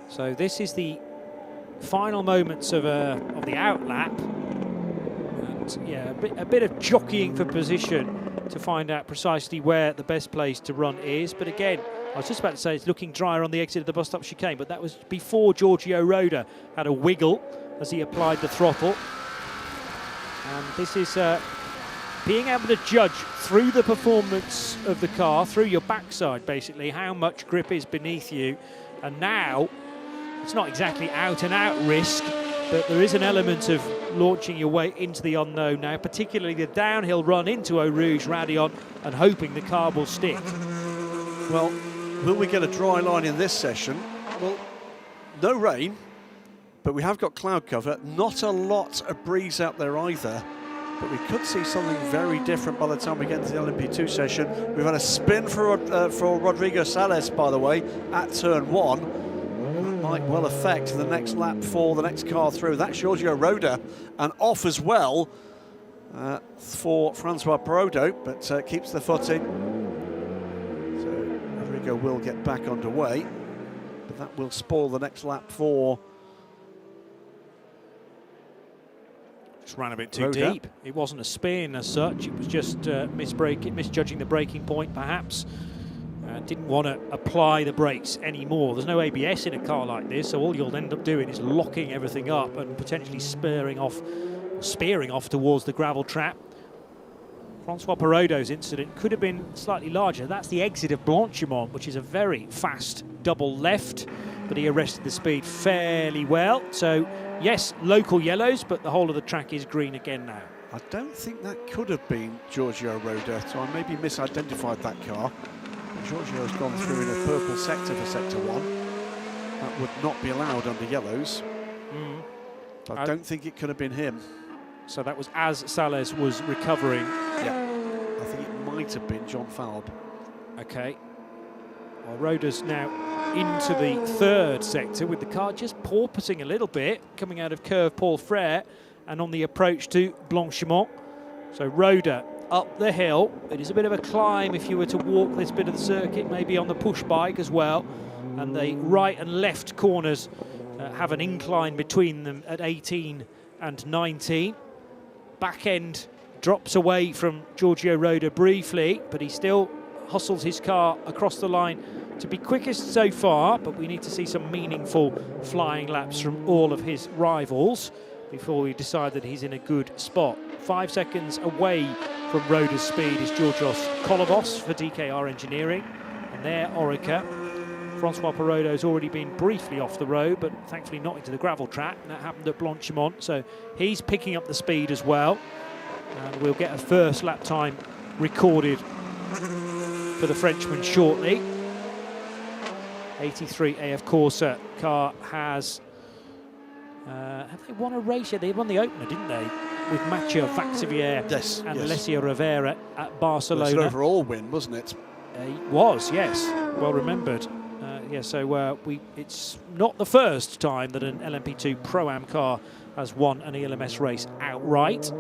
So this is the final moments of the outlap, and yeah, a bit of jockeying for position to find out precisely where the best place to run is. But again, I was just about to say it's looking drier on the exit of the bus stop chicane, but that was before Giorgio Roda had a wiggle as he applied the throttle. And this is being able to judge through the performance of the car, through your backside basically, how much grip is beneath you. And now, it's not exactly out and out risk, but there is an element of launching your way into the unknown now, particularly the downhill run into Eau Rouge Raidillon and hoping the car will stick. Well, will we get a dry line in this session? Well, no rain, but we have got cloud cover. Not a lot of breeze out there either, but we could see something very different by the time we get to the LMP2 session. We've had a spin for Rodrigo Sales, by the way, at turn 1. Might well affect the next lap for the next car through. That's Giorgio Roda, and off as well for Francois Perraudot, but keeps the footing. So Rodrigo will get back underway, but that will spoil the next lap for... Just ran a bit too Roda. deep. It wasn't a spin as such, it was just misjudging the braking point perhaps. Didn't want to apply the brakes anymore. There's no ABS in a car like this, so all you'll end up doing is locking everything up and potentially spearing off towards the gravel trap. Francois Perraudot's incident could have been slightly larger. That's the exit of Blanchimont, which is a very fast double left, but he arrested the speed fairly well. So yes, local yellows, but the whole of the track is green again now. I don't think that could have been Giorgio Roda, so I maybe misidentified that car. Giorgio's gone through in a purple sector for sector 1. That would not be allowed under yellows. I don't think it could have been him. So that was as Sales was recovering. Yeah, I think it might have been John Falb. Okay. Well, Roda's now into the 3rd sector with the car just porpoising a little bit, coming out of Curve Paul Frere and on the approach to Blanchimont. So Roda up the hill. It is a bit of a climb if you were to walk this bit of the circuit, maybe on the push bike as well. And the right and left corners have an incline between them at 18 and 19. Back end drops away from Giorgio Roda briefly, but he still hustles his car across the line to be quickest so far, but we need to see some meaningful flying laps from all of his rivals before we decide that he's in a good spot. 5 seconds away from Roda's speed is Georgios Kolovos for DKR Engineering, and there Orica. Francois Perrodo's already been briefly off the road, but thankfully not into the gravel track. That happened at Blanchimont, so he's picking up the speed as well. And we'll get a first lap time recorded for the Frenchman shortly. 83 AF Corsa car has... have they won a race yet? They won the opener, didn't they? With Mathieu Vaxivière and Alessio Rivera at Barcelona. It was an overall win, wasn't it? It was, yes. Well remembered. So it's not the first time that an LMP2 Pro-Am car has won an ELMS race outright.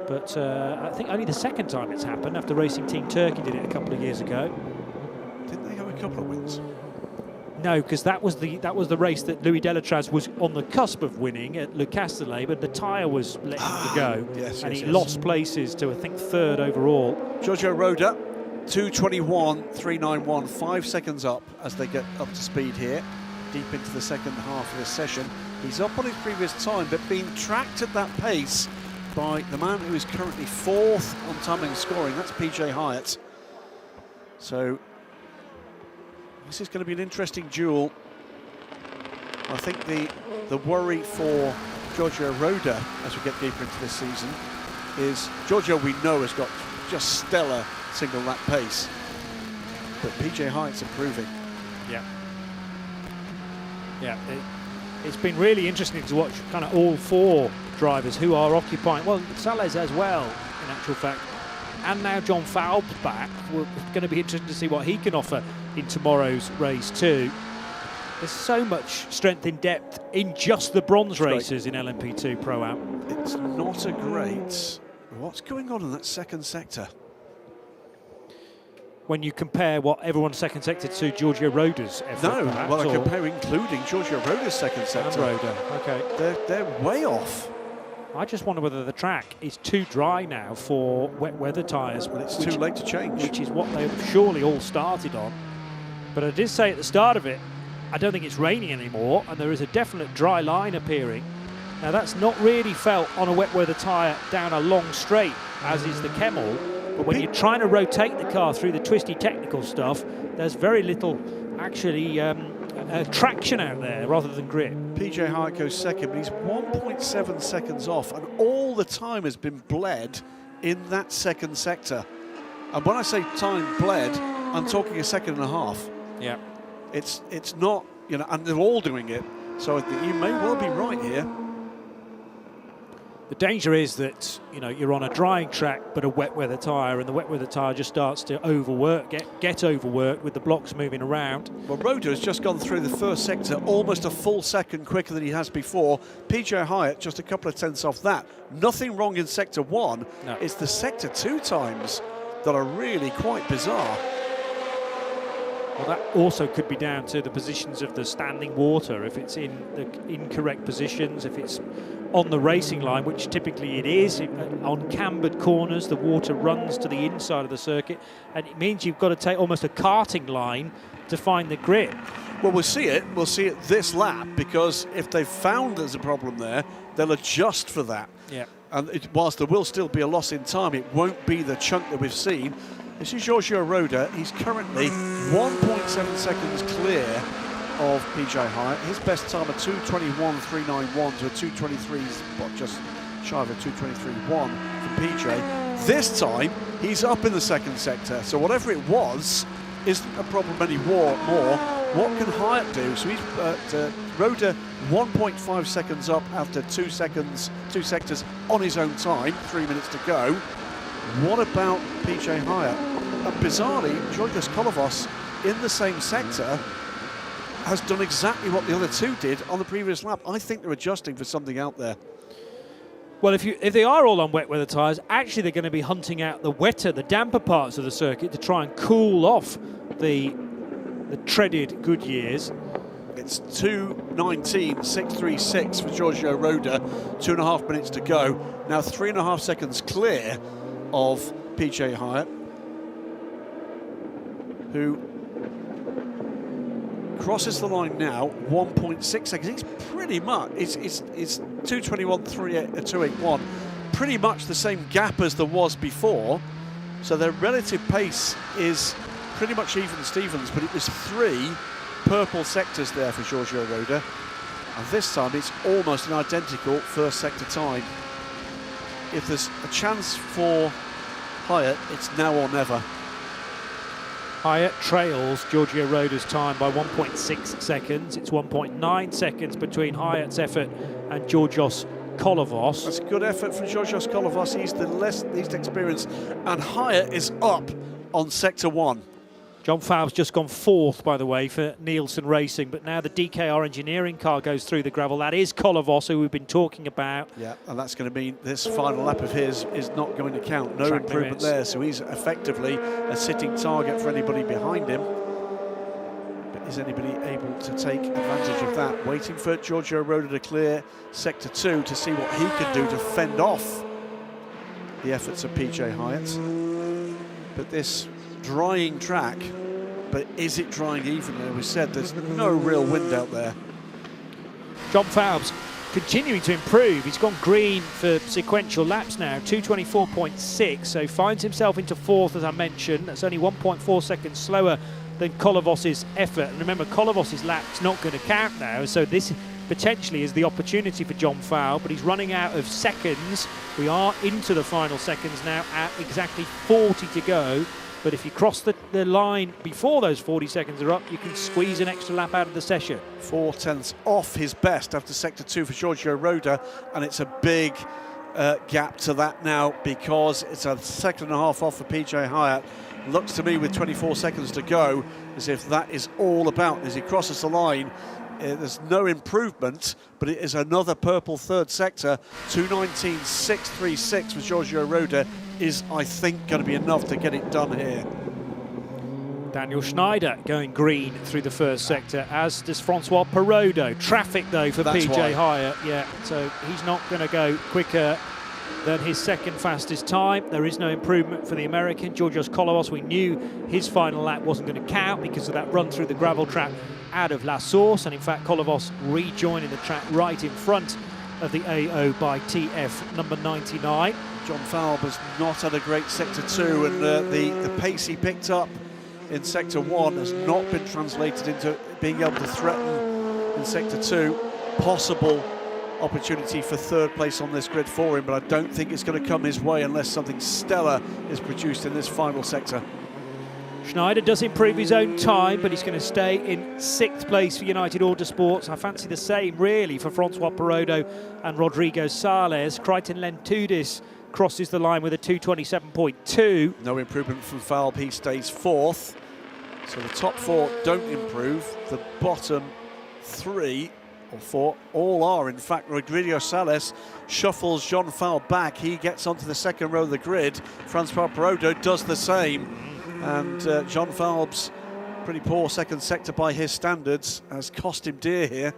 But I think only the second time it's happened, after Racing Team Turkey did it a couple of years ago. Didn't they have a couple of wins? No, because that was the race that Louis Delatraz was on the cusp of winning at Le Castellet, but the tyre was letting him go, and he lost places to, I think, third overall. Giorgio Roda, 2:21.391, 5 seconds up as they get up to speed here, deep into the second half of this session. He's up on his previous time, but being tracked at that pace by the man who is currently 4th on timing and scoring. That's PJ Hyatt. So this is going to be an interesting duel. I think the worry for Giorgio Roda as we get deeper into this season is Giorgio, we know, has got just stellar single lap pace, but PJ Hyatt's improving. It's been really interesting to watch kind of all 4 drivers who are occupying, well, Sales as well, in actual fact, and now John Falb's back. We're going to be interested to see what he can offer in tomorrow's race too. There's so much strength in depth in just the bronze races in LMP2 Pro-Am. It's not a great... What's going on in that second sector? When you compare what everyone's second sector to Giorgio Roda's effort, perhaps, well, I compare including Giorgio Roda's second sector. And Roda, okay. They're way off. I just wonder whether the track is too dry now for wet weather tyres. Well, it's too late to change. Which is what they've surely all started on. But I did say at the start of it, I don't think it's raining anymore, and there is a definite dry line appearing. Now that's not really felt on a wet weather tyre down a long straight, as is the Kemmel. But when you're trying to rotate the car through the twisty technical stuff, there's very little actually traction out there rather than grip. PJ Hyatt goes second, but he's 1.7 seconds off, and all the time has been bled in that second sector. And when I say time bled, I'm talking a second and a half. Yeah. It's not, and they're all doing it, so you may well be right here. The danger is that, you're on a drying track but a wet weather tyre, and the wet weather tyre just starts to overwork, get overworked with the blocks moving around. Well, Roda has just gone through the first sector almost a full second quicker than he has before. PJ Hyatt just a couple of tenths off that. Nothing wrong in sector 1. No. It's the sector 2 times that are really quite bizarre. Well, that also could be down to the positions of the standing water, if it's in the incorrect positions, if it's on the racing line, which typically it is. On cambered corners, the water runs to the inside of the circuit, and it means you've got to take almost a karting line to find the grip. Well, we'll see it this lap, because if they've found there's a problem there, they'll adjust for that. Yeah. And whilst there will still be a loss in time, it won't be the chunk that we've seen. This is Giorgio Roda. He's currently 1.7 seconds clear of PJ Hyatt. His best time, a 2:21.391 to a 2:23, just shy of a 2:23.1 for PJ. This time, he's up in the second sector, so whatever it was isn't a problem anymore. What can Hyatt do? So he's Roda 1.5 seconds up after 2 sectors on his own time, 3 minutes to go. What about PJ Hyatt? Bizarrely, Georgios Kolovos in the same sector has done exactly what the other 2 did on the previous lap. I think they're adjusting for something out there. Well, if they are all on wet weather tyres, actually they're going to be hunting out the damper parts of the circuit to try and cool off the treaded Goodyears. It's 2:19.636 for Giorgio Roda, 2.5 minutes to go. Now 3.5 seconds clear of PJ Hyatt, who crosses the line now, 1.6 seconds. It's pretty much, it's 2:21.281, pretty much the same gap as there was before. So their relative pace is pretty much even Stevens, but it was 3 purple sectors there for Giorgio Roda. And this time it's almost an identical first sector time. If there's a chance for Hyatt, it's now or never. Hyatt trails Giorgio Roda's time by 1.6 seconds. It's 1.9 seconds between Hyatt's effort and Georgios Kolovos. That's a good effort from Georgios Kolovos. He's the least experienced, and Hyatt is up on sector 1. John Falb's just gone 4th, by the way, for Nielsen Racing, but now the DKR engineering car goes through the gravel. That is Kolovos, who we've been talking about. Yeah, and that's going to mean this final lap of his is not going to count. No Track improvement limits. there, so he's effectively a sitting target for anybody behind him. But is anybody able to take advantage of that? Waiting for Giorgio Roda to clear sector 2 to see what he can do to fend off the efforts of PJ Hyatt. But this drying track, but is it drying evenly? As we said, there's no real wind out there. John Falb's continuing to improve. He's gone green for sequential laps now, 2:24.6, so finds himself into 4th, as I mentioned. That's only 1.4 seconds slower than Kolovos's effort. And remember, Kolovos's lap's not going to count now, so this potentially is the opportunity for John Falb, but he's running out of seconds. We are into the final seconds now at exactly 40 to go. But if you cross the line before those 40 seconds are up, you can squeeze an extra lap out of the session. 4/10 off his best after sector 2 for Giorgio Roda, and it's a big gap to that now, because it's a second and a half off for PJ Hyatt. Looks to me, with 24 seconds to go, as if that is all about. As he crosses the line, there's no improvement, but it is another purple third sector. 2:19.636 with Giorgio Roda is, I think, going to be enough to get it done here. Daniel Schneider going green through the first sector, as does Francois Perrodo. Traffic, though, for That's PJ why. Hyatt. Yeah, so he's not going to go quicker than his second fastest time. There is no improvement for the American. Georgios Kolovos, we knew his final lap wasn't going to count because of that run through the gravel trap out of La Source, and in fact Kolovos rejoining the track right in front of the AO by TF number 99. John Falb has not had a great sector 2, and the pace he picked up in sector 1 has not been translated into being able to threaten in sector 2. Possible opportunity for 3rd place on this grid for him, but I don't think it's going to come his way unless something stellar is produced in this final sector. Schneider does improve his own time, but he's going to stay in 6th place for United Autosports. I fancy the same, really, for Francois Perrodo and Rodrigo Sales. Crichton Lentudis crosses the line with a 2:27.2. No improvement from Falb, he stays 4th. So the top 4 don't improve. The bottom 3 or 4 all are. In fact, Rodrigo Sales shuffles John Falb back. He gets onto the second row of the grid. Francois Perrodo does the same. And John Falb's pretty poor second sector by his standards has cost him dear here.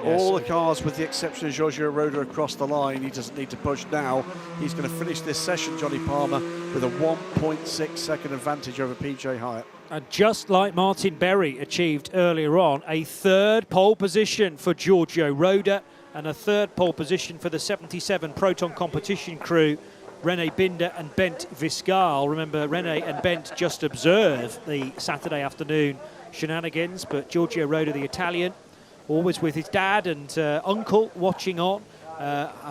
Yes. All the cars, with the exception of Giorgio Roda, across the line. He doesn't need to push now. He's going to finish this session, Johnny Palmer, with a 1.6 second advantage over PJ Hyatt. And just like Martin Berry achieved earlier on, a 3rd pole position for Giorgio Roda and a 3rd pole position for the 77 Proton competition crew, René Binder and Bent Viscal. Remember, René and Bent just observe the Saturday afternoon shenanigans, but Giorgio Roda, the Italian, always with his dad and uncle watching on,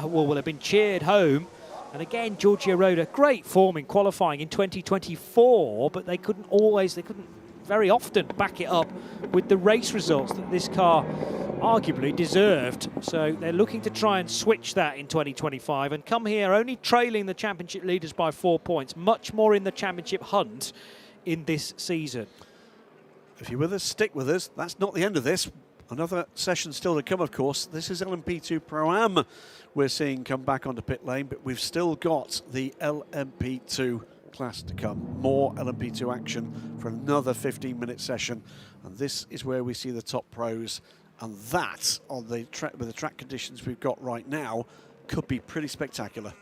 will have been cheered home. And again, Giorgio Roda, great form in qualifying in 2024, but they couldn't very often back it up with the race results that this car arguably deserved. So they're looking to try and switch that in 2025 and come here only trailing the championship leaders by 4 points, much more in the championship hunt in this season. If you're with us, stick with us. That's not the end of this. Another session still to come, of course. This is LMP2 Pro-Am we're seeing come back onto pit lane, but we've still got the LMP2 class to come. More LMP2 action for another 15-minute session, and this is where we see the top pros, and that, on the track with the track conditions we've got right now, could be pretty spectacular.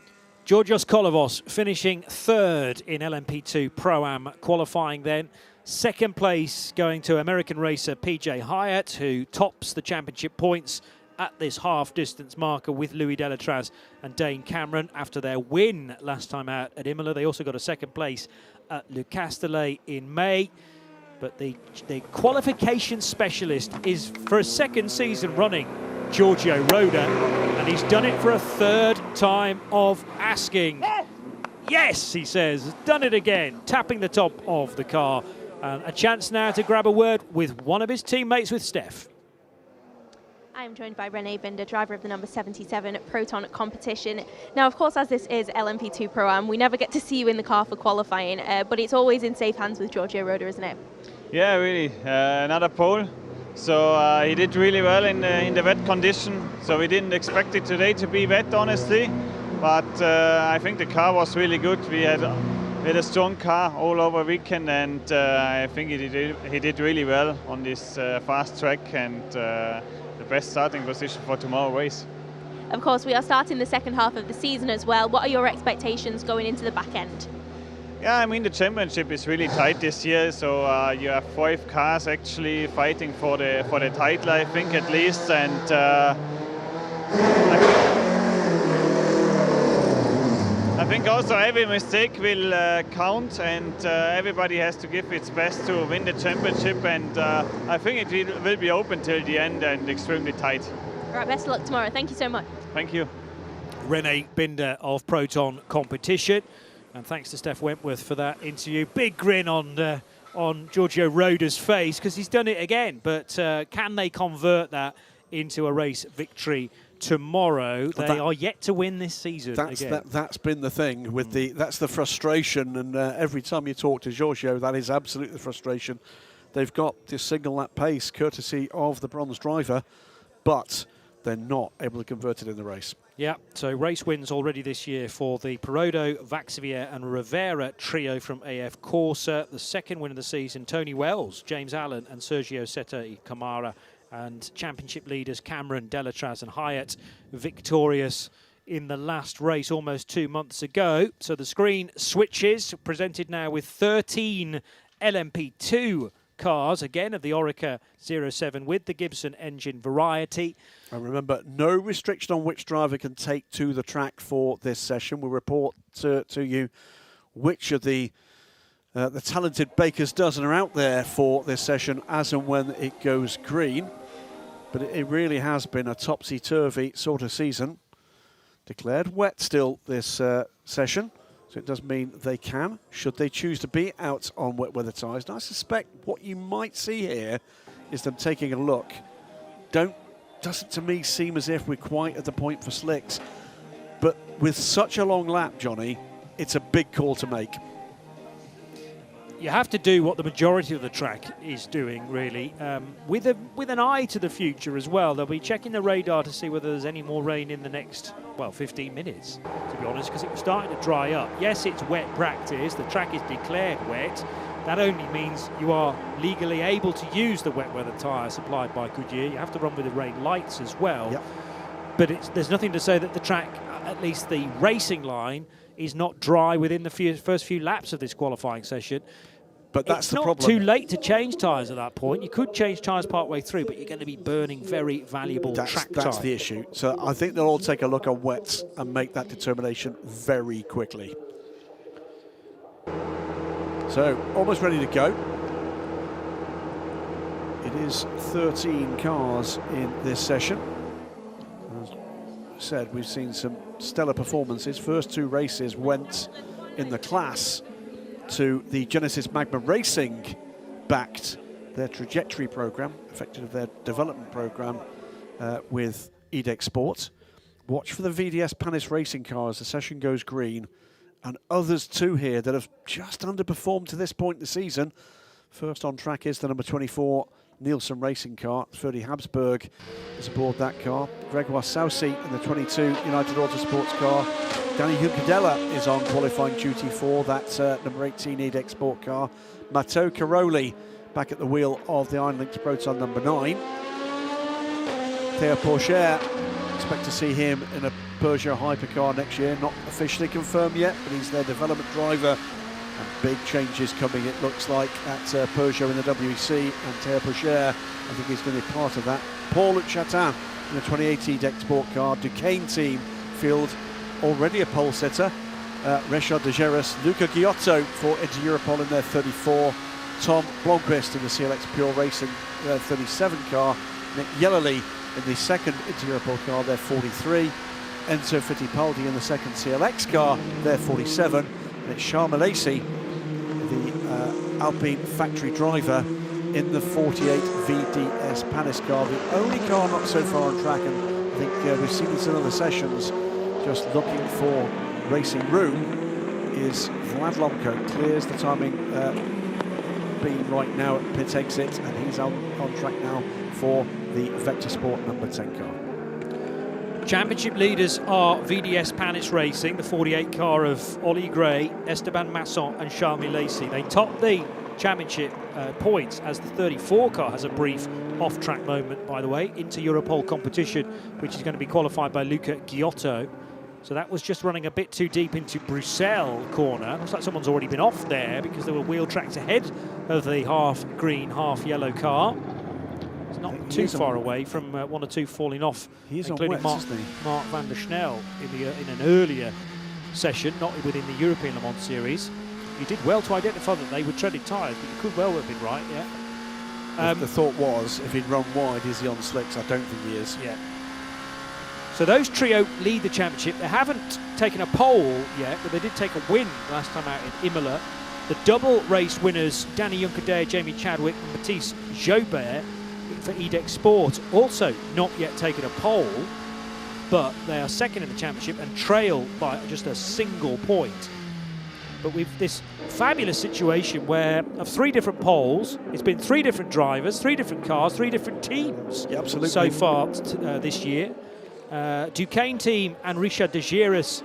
Georgios Kolovos finishing third in LMP2 Pro-Am qualifying then. Second place going to American racer PJ Hyatt, who tops the championship points at this half-distance marker with Louis Delatraz and Dane Cameron after their win last time out at Imola. They also got a second place at Le Castellet in May. But the qualification specialist is, for a second season running, Giorgio Roda, and he's done it for a third time of asking. Yes, he says, done it again, tapping the top of the car. And a chance now to grab a word with one of his teammates, with Steph. I am joined by René Binder, driver of the number 77 Proton competition. Now, of course, as this is LMP2 Pro-Am, we never get to see you in the car for qualifying, but it's always in safe hands with Giorgio Roda, isn't it? Yeah, really. Another pole. So he did really well in the wet condition. So we didn't expect it today to be wet, honestly. But I think the car was really good. We had a strong car all over weekend, and I think he did really well on this fast track, and the best starting position for tomorrow's race. Of course, we are starting the second half of the season as well. What are your expectations going into the back end? Yeah, I mean, the championship is really tight this year, so you have 5 cars actually fighting for the title, I think, at least, and I think also every mistake will count, and everybody has to give its best to win the championship, and I think it will be open till the end and extremely tight. All right, best of luck tomorrow. Thank you so much. Thank you. René Binder of Proton Competition. And thanks to Steph Wentworth for that interview. Big grin on Giorgio Roda's face, because he's done it again. But can they convert that into a race victory tomorrow? They are yet to win this season again. That's been the thing with that's the frustration, and every time you talk to Giorgio, that is absolutely the frustration. They've got this single lap pace courtesy of the bronze driver, but they're not able to convert it in the race. Yeah, so race wins already this year for the Perodo, Vaxivier and Rivera trio from AF Corsa. The second win of the season, Tony Wells, James Allen and Sergio Setta Camara. And championship leaders Cameron, Delatraz and Hyatt victorious in the last race almost 2 months ago. So the screen switches, presented now with 13 LMP2 cars, again of the Orica 07 with the Gibson engine variety. And remember, no restriction on which driver can take to the track for this session. We'll report to you which of the talented Baker's dozen are out there for this session as and when it goes green. But it really has been a topsy-turvy sort of season. Declared wet still this session, so it does mean they can, should they choose to be out on wet weather tyres. And I suspect what you might see here is them taking a look. Doesn't to me seem as if we're quite at the point for slicks. But with such a long lap, Johnny, it's a big call to make. You have to do what the majority of the track is doing, really, with an eye to the future as well. They'll be checking the radar to see whether there's any more rain in the next, 15 minutes, to be honest, because it was starting to dry up. Yes, it's wet practice. The track is declared wet. That only means you are legally able to use the wet weather tyre supplied by Goodyear. You have to run with the rain lights as well. Yep. But there's nothing to say that the track, at least the racing line, is not dry within the first few laps of this qualifying session. But that's the problem. It's not too late to change tyres at that point. You could change tyres partway through, but you're going to be burning very valuable track time. That's the issue. So I think they'll all take a look on wets and make that determination very quickly. So, almost ready to go. It is 13 cars in this session. As I said, we've seen some stellar performances. First 2 races went in the class to the Genesis Magma Racing backed their trajectory program, effective their development program with EDEX Sports. Watch for the VDS Panis racing car as the session goes green, and others too here that have just underperformed to this point in the season. First on track is the number 24 Nielsen racing car. Ferdy Habsburg is aboard that car. Gregoire Saucy in the 22 United Autosports car. Danny Hucadella is on qualifying duty for that number 18 EDEX Sport car. Matteo Caroli back at the wheel of the Iron Lynx Proton number 9. Theo Pourchaire expect to see him in a Peugeot hypercar next year. Not officially confirmed yet, but he's their development driver. And big changes coming, it looks like, at Peugeot in the WEC, and Théo Pourchaire, I think he's going to be part of that. Paul Chatin in the 2018 Deck Sport car. Duquesne team field already a pole sitter. Richard de Geras, Luca Giotto for Inter-Europol in their 34. Tom Blomqvist in the CLX Pure Racing 37 car. Nick Yellerly in the second Inter-Europol car, their 43. Enzo Fittipaldi in the second CLX car, their 47. And it's Charles Malaysi, the Alpine factory driver, in the 48 VDS Panis car. The only car not so far on track, and I think we've seen this in other sessions, just looking for racing room, is Vlad Lomko. Clears the timing being right now at pit exit, and he's on track now for the Vector Sport number 10 car. Championship leaders are VDS Panis Racing, the 48 car of Ollie Gray, Esteban Masson and Charles Malaysi. They top the championship points as the 34 car has a brief off-track moment, by the way, into Europol competition, which is going to be qualified by Luca Giotto. So that was just running a bit too deep into Bruxelles corner. Looks like someone's already been off there because there were wheel tracks ahead of the half green, half yellow car. It's not too far away from one or two falling off, including Mark van der Snel in an earlier session, not within the European Le Mans series. You did well to identify that they were treading tyres, but you could well have been right, yeah. The thought was, if he'd run wide, is he on slicks? I don't think he is. Yeah. So those trio lead the championship. They haven't taken a pole yet, but they did take a win last time out in Imola. The double race winners, Danny Juncadella, Jamie Chadwick and Mathis Jobert for EDEC Sport, also not yet taken a pole, but they are second in the championship and trail by just a single point. But with this fabulous situation where of 3 different poles, it's been 3 different drivers, 3 different cars, 3 different teams so far this year. Duquesne team and Richard de Geras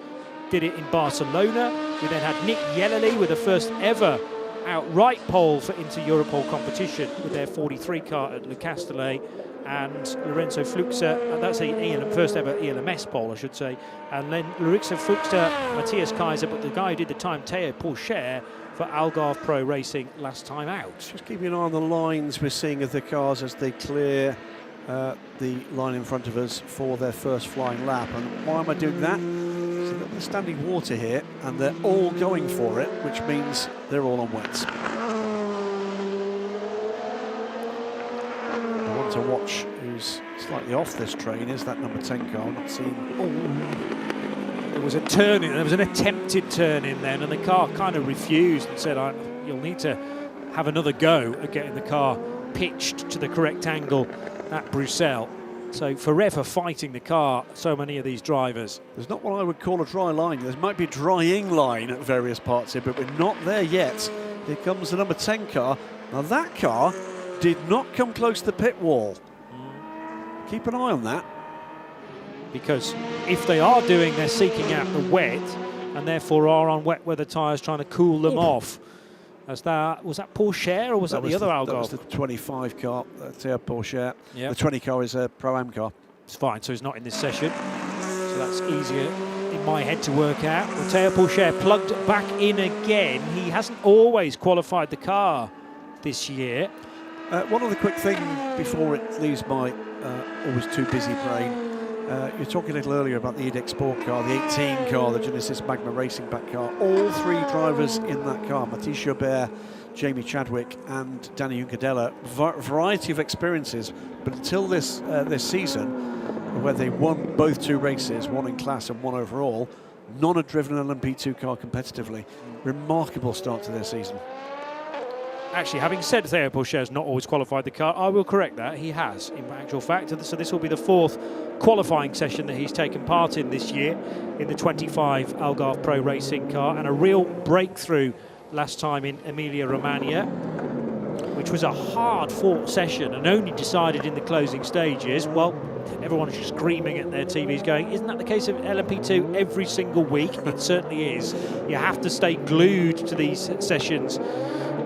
did it in Barcelona. We then had Nick Yellerly with the first ever outright pole for Inter-Europol competition with their 43 car at Le Castellet, and Lorenzo Fluxer, and that's the first ever ELMS pole, I should say, and then Lorenzo Fluxer, Matthias Kaiser, but the guy who did the time, Théo Pourchaire, for Algarve Pro Racing last time out. Just keeping an eye on the lines we're seeing of the cars as they clear the line in front of us for their first flying lap. And why am I doing that? There's a little bit of standing water here, and they're all going for it, which means they're all on wets. The one to watch who's slightly off this train is that number 10 car. I'm not seeing. There was a turn in, there was an attempted turn in then, and the car kind of refused and said, you'll need to have another go at getting the car pitched to the correct angle at Bruxelles. So forever fighting the car, so many of these drivers. There's not what I would call a dry line. There might be a drying line at various parts here, but we're not there yet. Here comes the number 10 car. Now that car did not come close to the pit wall. Keep an eye on that. Because if they are doing, they're seeking out the wet, and therefore are on wet weather tyres trying to cool them off. Was that Pourchaire or was that the other Algarve? That was the 25 car, Théo Pourchaire. Yep. The 20 car is a Pro-Am car. It's fine, so he's not in this session. So that's easier in my head to work out. Well, Théo Pourchaire plugged back in again. He hasn't always qualified the car this year. One other quick thing before it leaves my always too busy brain. You're talking a little earlier about the EDEC Sport car, the 18 car, the Genesis Magma Racing back car. All 3 drivers in that car, Mathis Jobert, Jamie Chadwick and Danny Juncadella, variety of experiences, but until this season, where they won both 2 races, one in class and one overall, none had driven an LMP2 car competitively. Remarkable start to their season. Actually, having said Théo Pourchaire has not always qualified the car, I will correct that. He has, in actual fact. So this will be the 4th qualifying session that he's taken part in this year in the 25 Algarve Pro Racing car, and a real breakthrough last time in Emilia-Romagna, which was a hard-fought session and only decided in the closing stages. Well, everyone's just screaming at their TVs going, isn't that the case of LMP2 every single week? It certainly is. You have to stay glued to these sessions,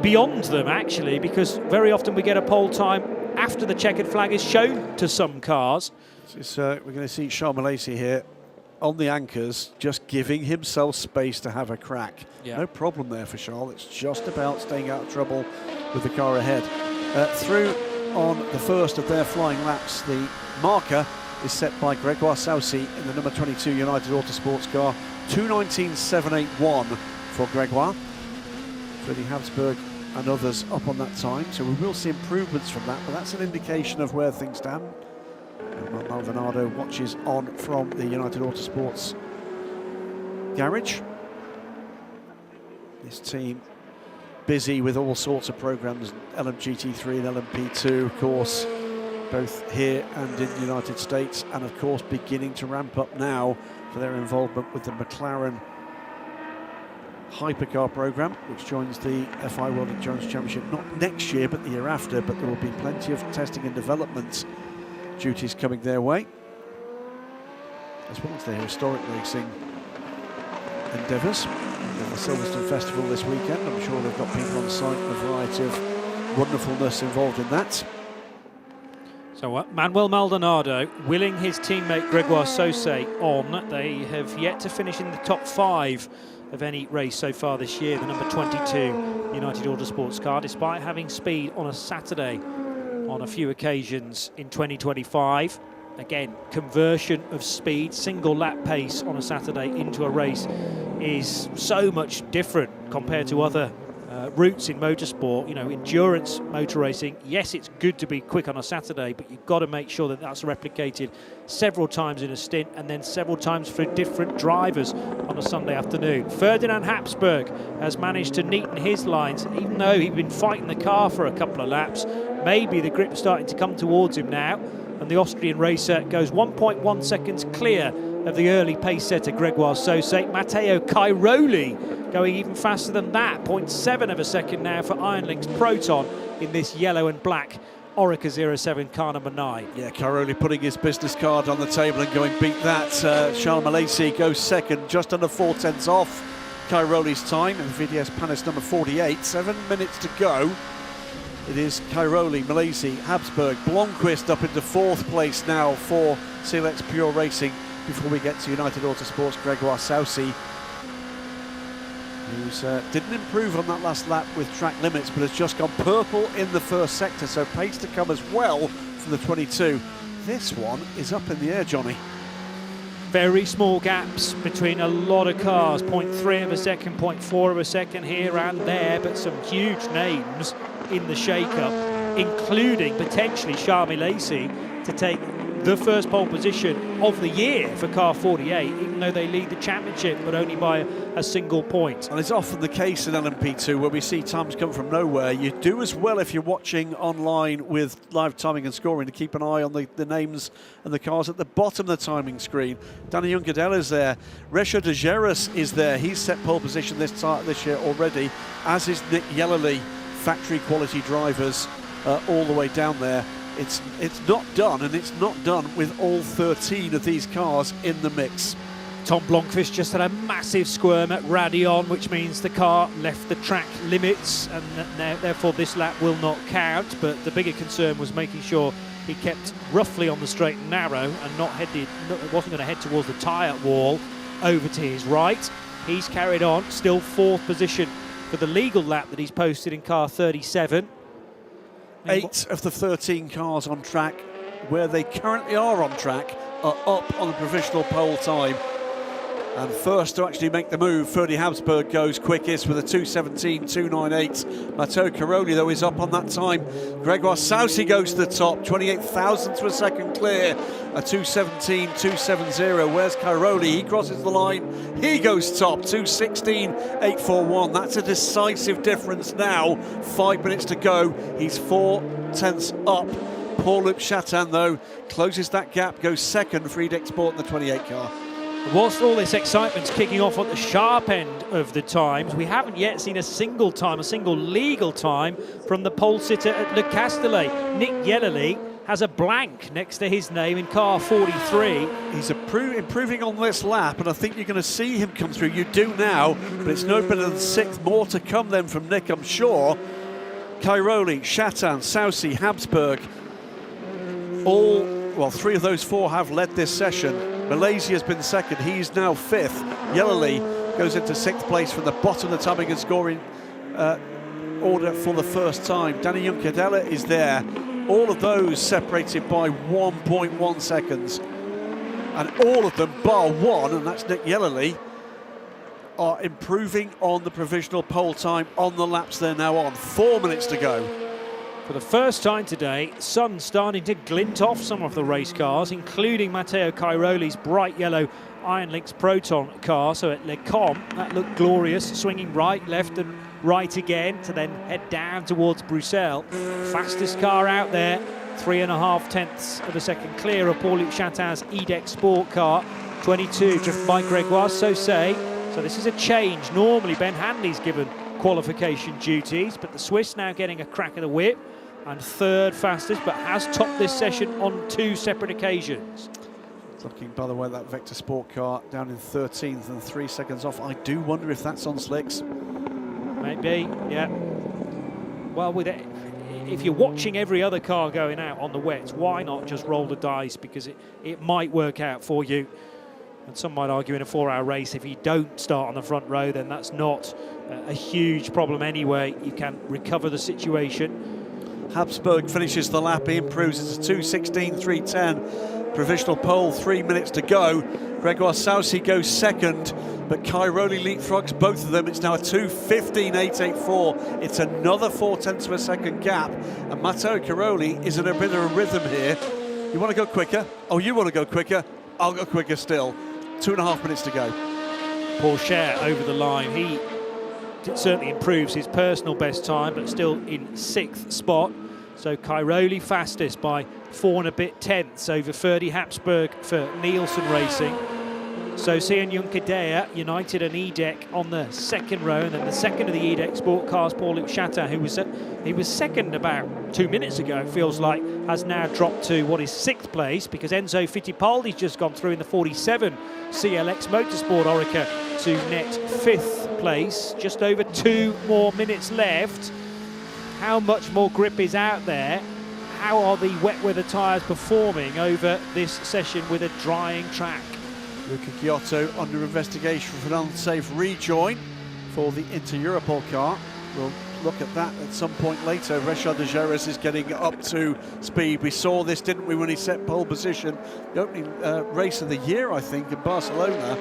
beyond them actually, because very often we get a pole time after the checkered flag is shown to some cars. We're going to see Charles Malaysia here on the anchors, just giving himself space to have a crack. Yeah. No problem there for Charles. It's just about staying out of trouble with the car ahead. Through on the first of their flying laps, the marker is set by Gregoire Saucy in the number 22 United Autosports car. 2:19.781 for Gregoire. Freddie Habsburg and others up on that time, so we will see improvements from that, but that's an indication of where things stand. And Maldonado watches on from the United Autosports garage. This team busy with all sorts of programs, LMGT3 and LMP2, of course, both here and in the United States, and of course beginning to ramp up now for their involvement with the McLaren hypercar program, which joins the FIA World Endurance Championship not next year but the year after, but there will be plenty of testing and development duties coming their way, as well as their historic racing endeavours. The Silverstone Festival this weekend, I'm sure they've got people on site, a variety of wonderfulness involved in that. So Manuel Maldonado willing his teammate Gregoire Saucy on. They have yet to finish in the top 5 of any race so far this year, the number 22 United Autosports car, despite having speed on a Saturday on a few occasions in 2025. Again, conversion of speed, single lap pace on a Saturday into a race is so much different compared to other routes in motorsport. You know, endurance motor racing, yes, it's good to be quick on a Saturday, but you've got to make sure that that's replicated several times in a stint and then several times for different drivers on a Sunday afternoon. Ferdinand Habsburg has managed to neaten his lines, even though he'd been fighting the car for a couple of laps. Maybe the grip's starting to come towards him now, and the Austrian racer goes 1.1 seconds clear of the early pace setter Gregoire Saucy. Matteo Cairoli going even faster than that, 0.7 of a second now for Iron Link's Proton in this yellow and black Oreca 07 car number 9. Yeah, Cairoli putting his business card on the table and going beat that. Charles Malaysia goes second, just under 4/10 off Cairoli's time, and VDS Panis number 48, 7 minutes to go. It is Cairoli, Malaysia, Habsburg, Blomqvist up into 4th place now for CLX Pure Racing before we get to United Autosports Gregoire Saucy, who's didn't improve on that last lap with track limits, but has just gone purple in the first sector, so pace to come as well from the 22. This one is up in the air, Johnny. Very small gaps between a lot of cars, 0.3 of a second, 0.4 of a second here and there, but some huge names in the shake-up, including potentially Charles Malaysia to take the first pole position of the year for car 48, even though they lead the championship, but only by a single point. And it's often the case in LMP2 where we see times come from nowhere. You do as well if you're watching online with live timing and scoring to keep an eye on the names and the cars at the bottom of the timing screen. Danny Juncadella is there. Resha De Geras is there. He's set pole position this year already, as is Nick Yellerly. Factory quality drivers all the way down there. It's not done, and it's not done with all 13 of these cars in the mix. Tom Blomqvist just had a massive squirm at Radion, which means the car left the track limits, and therefore this lap will not count. But the bigger concern was making sure he kept roughly on the straight and narrow and wasn't going to head towards the tyre wall over to his right. He's carried on, still 4th position for the legal lap that he's posted in car 37. 8 of the 13 cars on track, where they currently are on track, are up on the provisional pole time. And first to actually make the move, Freddie Habsburg goes quickest with a 2:17.298. Matteo Cairoli, though, is up on that time. Gregoire Saucy goes to the top, 28 thousandths of a second clear, a 2:17.270. Where's Cairoli? He crosses the line. He goes top, 2:16.841. That's a decisive difference now. 5 minutes to go. He's 4/10 up. Paul-Luc Chatin, though, closes that gap, goes second for Edek Sport in the 28 car. Whilst all this excitement's kicking off at the sharp end of the times, we haven't yet seen a single legal time from the pole sitter at Le Castellet. Nick Yellerly has a blank next to his name in car 43. He's improving on this lap, and I think you're going to see him come through. You do now, but it's no better than 6th. More to come then from Nick, I'm sure. Cairoli, Chatin, Saucy, Habsburg, Three of those four have led this session. Malaysia has been second, he's now fifth. Yellowly goes into sixth place from the bottom of the timing and scoring order for the first time. Danny Juncadella is there. All of those separated by 1.1 seconds. And all of them, bar one, and that's Nick Yellowly, are improving on the provisional pole time on the laps they're now on. 4 minutes to go. For the first time today, sun starting to glint off some of the race cars, including Matteo Cairoli's bright yellow Iron Lynx Proton car. So at Le Combe, that looked glorious, swinging right, left and right again to then head down towards Bruxelles. Fastest car out there, 3.5 tenths of a second clear of Paul-Luc Chatin's E-Deck Sport car. 22 driven by Grégoire Saucé. So this is a change. Normally Ben Hanley's given qualification duties, but the Swiss now getting a crack at the whip, and third fastest, but has topped this session on 2 separate occasions. Looking, by the way, that Vector Sport car down in 13th and 3 seconds off. I do wonder if that's on slicks. Maybe, yeah. Well, with it, if you're watching every other car going out on the wets, why not just roll the dice, because it might work out for you. And some might argue in a 4-hour race, if you don't start on the front row, then that's not a huge problem anyway. You can recover the situation. Habsburg finishes the lap, he improves, it's a 2:16.310. Provisional pole, 3 minutes to go. Grégoire Saucé goes second, but Cairoli leapfrogs both of them. It's now a 2:15.884. It's another 4 tenths of a second gap, and Matteo Cairoli is in a bit of a rhythm here. You want to go quicker? Oh, you want to go quicker? I'll go quicker still. 2.5 minutes to go. Pourchaire over the line. He certainly improves his personal best time, but still in 6th spot. So Cairoli fastest by 4 and a bit tenths over Ferdy Habsburg for Nielsen Racing. Saucé and Juncadella united an E-Deck on the second row, and then the second of the E-Deck Sport cars, Paul-Luc Chatin, who was second about 2 minutes ago, it feels like, has now dropped to what is 6th place, because Enzo Fittipaldi's just gone through in the 47 CLX Motorsport Oreca to net 5th place. Just over 2 more minutes left. How much more grip is out there? How are the wet weather tyres performing over this session with a drying track? Luca Giotto under investigation for an unsafe rejoin for the Inter-Europol car. We'll look at that at some point later. Richard de Geras is getting up to speed. We saw this, didn't we, when he set pole position? The opening race of the year, I think, in Barcelona.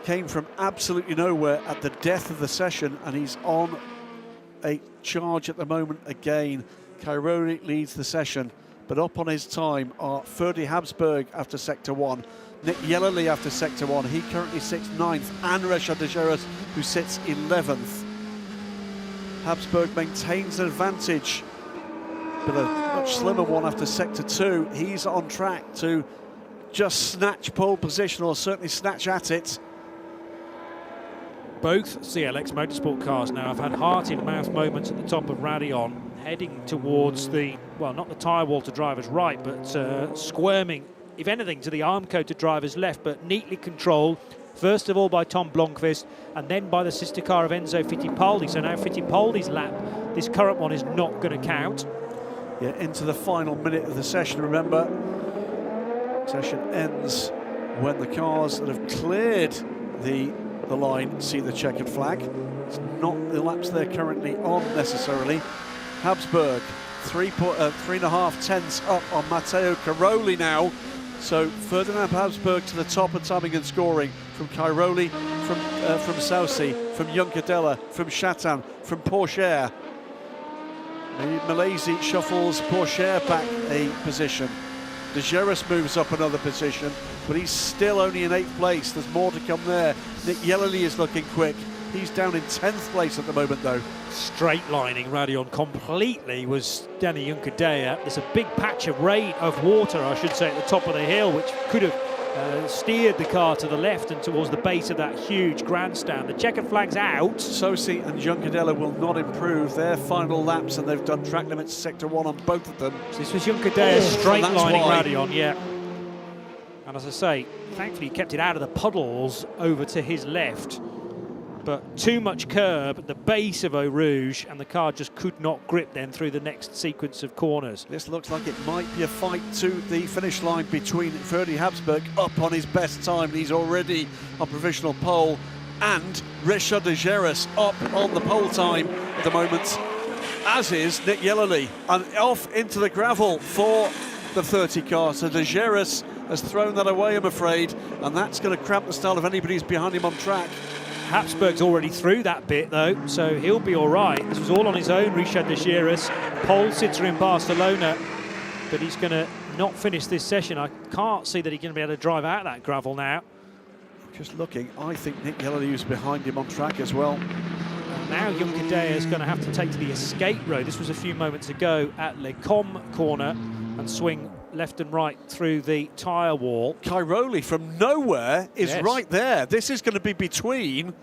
Came from absolutely nowhere at the death of the session, and he's on a charge at the moment again. Cairoli leads the session, but up on his time are Ferdy Habsburg after Sector 1, Nick Yellowly after Sector 1, he currently sits 9th, and Richard de Geras, who sits 11th. Habsburg maintains an advantage, but a much slimmer one after Sector 2. He's on track to just snatch pole position, or certainly snatch at it. Both CLX Motorsport cars now have had heart-in-mouth moments at the top of Radion, heading towards the, well, not the tyre wall to driver's right, but squirming, if anything, to the Armco to driver's left, but neatly controlled, first of all by Tom Blomqvist, and then by the sister car of Enzo Fittipaldi. So now Fittipaldi's lap, this current one, is not going to count. Yeah, into the final minute of the session, remember. Session ends when the cars that have cleared the line see the checkered flag. It's not the laps they're currently on necessarily. Habsburg 3.5 tenths up on Matteo Cairoli now. So Ferdinand Habsburg to the top of timing and scoring, from Cairoli, from Saucé, from Juncadella, from Chatin, from Pourchaire. Malaysia shuffles Pourchaire back a position. De Geras moves up another position, but he's still only in 8th place. There's more to come there. Nick Yellowly is looking quick. He's down in 10th place at the moment, though. Straight lining Radion completely was Danny Juncadella. There's a big patch of rain, of water, I should say, at the top of the hill, which could have steered the car to the left and towards the base of that huge grandstand. The checkered flag's out. Saucé and Juncadella will not improve their final laps, and they've done track limits Sector 1 on both of them. So this was Juncadella straight lining Radion, yeah. And as I say, thankfully he kept it out of the puddles over to his left. but too much curb at the base of Eau Rouge, and the car just could not grip then through the next sequence of corners. This looks like it might be a fight to the finish line between Ferdy Habsburg up on his best time. He's already on provisional pole, and Richard de Geris up on the pole time at the moment, as is Nick Yellerly, and off into the gravel for the 30 car. So de Geris has thrown that away, I'm afraid, and that's going to cramp the style of anybody who's behind him on track. Habsburg's already through that bit though, so he'll be all right. This was all on his own, Richard de Geris, pole sitter in Barcelona, but he's going to not finish this session. I can't see that he's going to be able to drive out that gravel now. Just looking, I think Nick Yellerly was behind him on track as well. And now Juncadella is going to have to take to the escape road. This was a few moments ago at Le Com corner, and swing left and right through the tyre wall. Cairoli from nowhere is right there. This is going to be between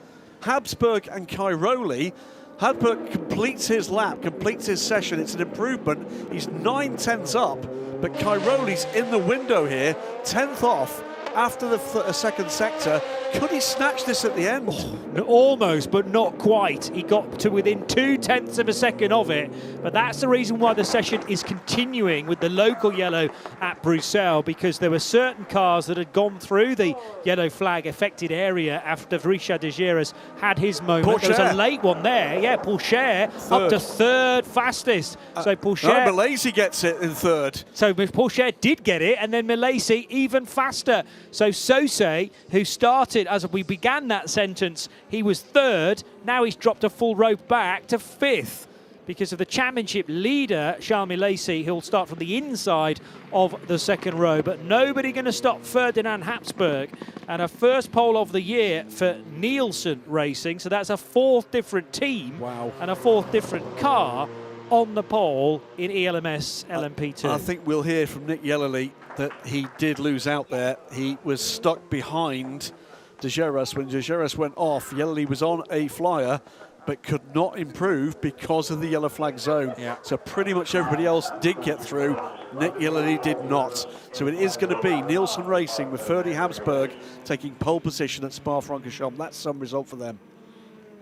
Habsburg and Cairoli. Habsburg completes his lap, completes his session. It's an improvement. He's 9/10 up, but Cairoli's in the window here, 10th off after the second sector. Could he snatch this at the end? Oh, almost, but not quite. He got to within 0.2 of a second of it, but that's the reason why the session is continuing with the local yellow at Bruxelles, because there were certain cars that had gone through the yellow flag affected area after Richard de Geris had his moment. Pourchaire. There was a late one there, yeah, Pourchaire up to third fastest. So Pourchaire... No, Malaysia gets it in third. So Pourchaire did get it, and then Malaysia even faster. So Sose, who started as we began that sentence, he was third. Now he's dropped a full row back to fifth because of the championship leader, Charles Malaysia, who'll start from the inside of the second row. But nobody going to stop Ferdinand Habsburg. And a first pole of the year for Nielsen Racing. So that's a fourth different team. Wow. And a fourth different car on the pole in ELMS LMP2. I think we'll hear from Nick Yellerly that he did lose out there. He was stuck behind de Geris. When de Geris went off, Yellerly was on a flyer but could not improve because of the yellow flag zone. Yeah. So pretty much everybody else did get through. Nick Yellerly did not. So it is going to be Nielsen Racing with Ferdy Habsburg taking pole position at Spa-Francorchamps. That's some result for them.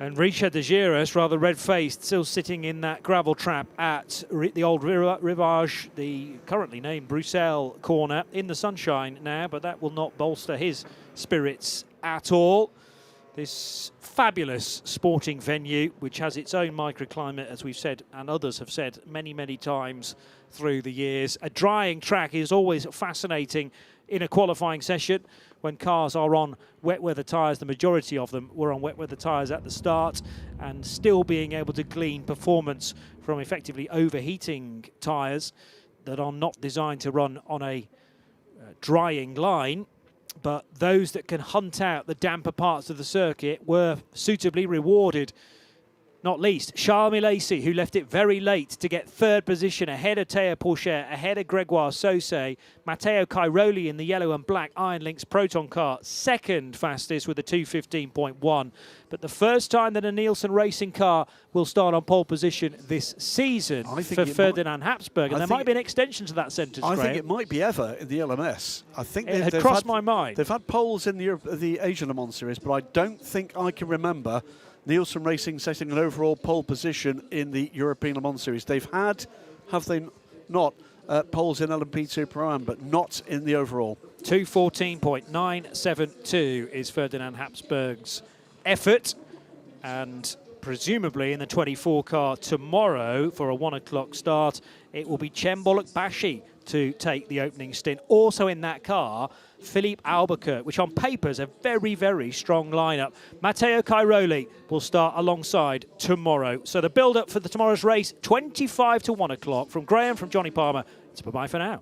And Richard de Geris, rather red-faced, still sitting in that gravel trap at the old Rivage, the currently named Bruxelles corner, in the sunshine now, but that will not bolster his spirits at all. This fabulous sporting venue, which has its own microclimate, as we've said, and others have said many, many times through the years. A drying track is always fascinating in a qualifying session when cars are on wet weather tyres. The majority of them were on wet weather tyres at the start, and still being able to glean performance from effectively overheating tyres that are not designed to run on a drying line. But those that can hunt out the damper parts of the circuit were suitably rewarded. Not least, Charles Malaysia, who left it very late to get third position ahead of Théo Pourchaire, ahead of Grégoire Sose. Matteo Cairoli in the yellow and black Iron Lynx Proton car, second fastest with a 2:15.1. But the first time that a Nielsen Racing car will start on pole position this season for Ferdinand Habsburg. And there might be an extension to that sentence, I Graham. think it might be ever in the LMS. I think it had crossed my mind. They've had poles in the Asian Le Mans Series, but I don't think I can remember Nielsen Racing setting an overall pole position in the European Le Mans Series. They've had, have they not, poles in LMP2 Pro, but not in the overall. 2:14.972 is Ferdinand Habsburg's effort, and presumably in the 24 car tomorrow for a 1 o'clock start, it will be Cembolok Bashi to take the opening stint. Also in that car, Philippe Albuquerque, which on paper is a very, very strong lineup. Matteo Cairoli will start alongside tomorrow. So the build-up for tomorrow's race, 25 to 1 o'clock. From Graham, from Johnny Palmer, it's bye-bye for now.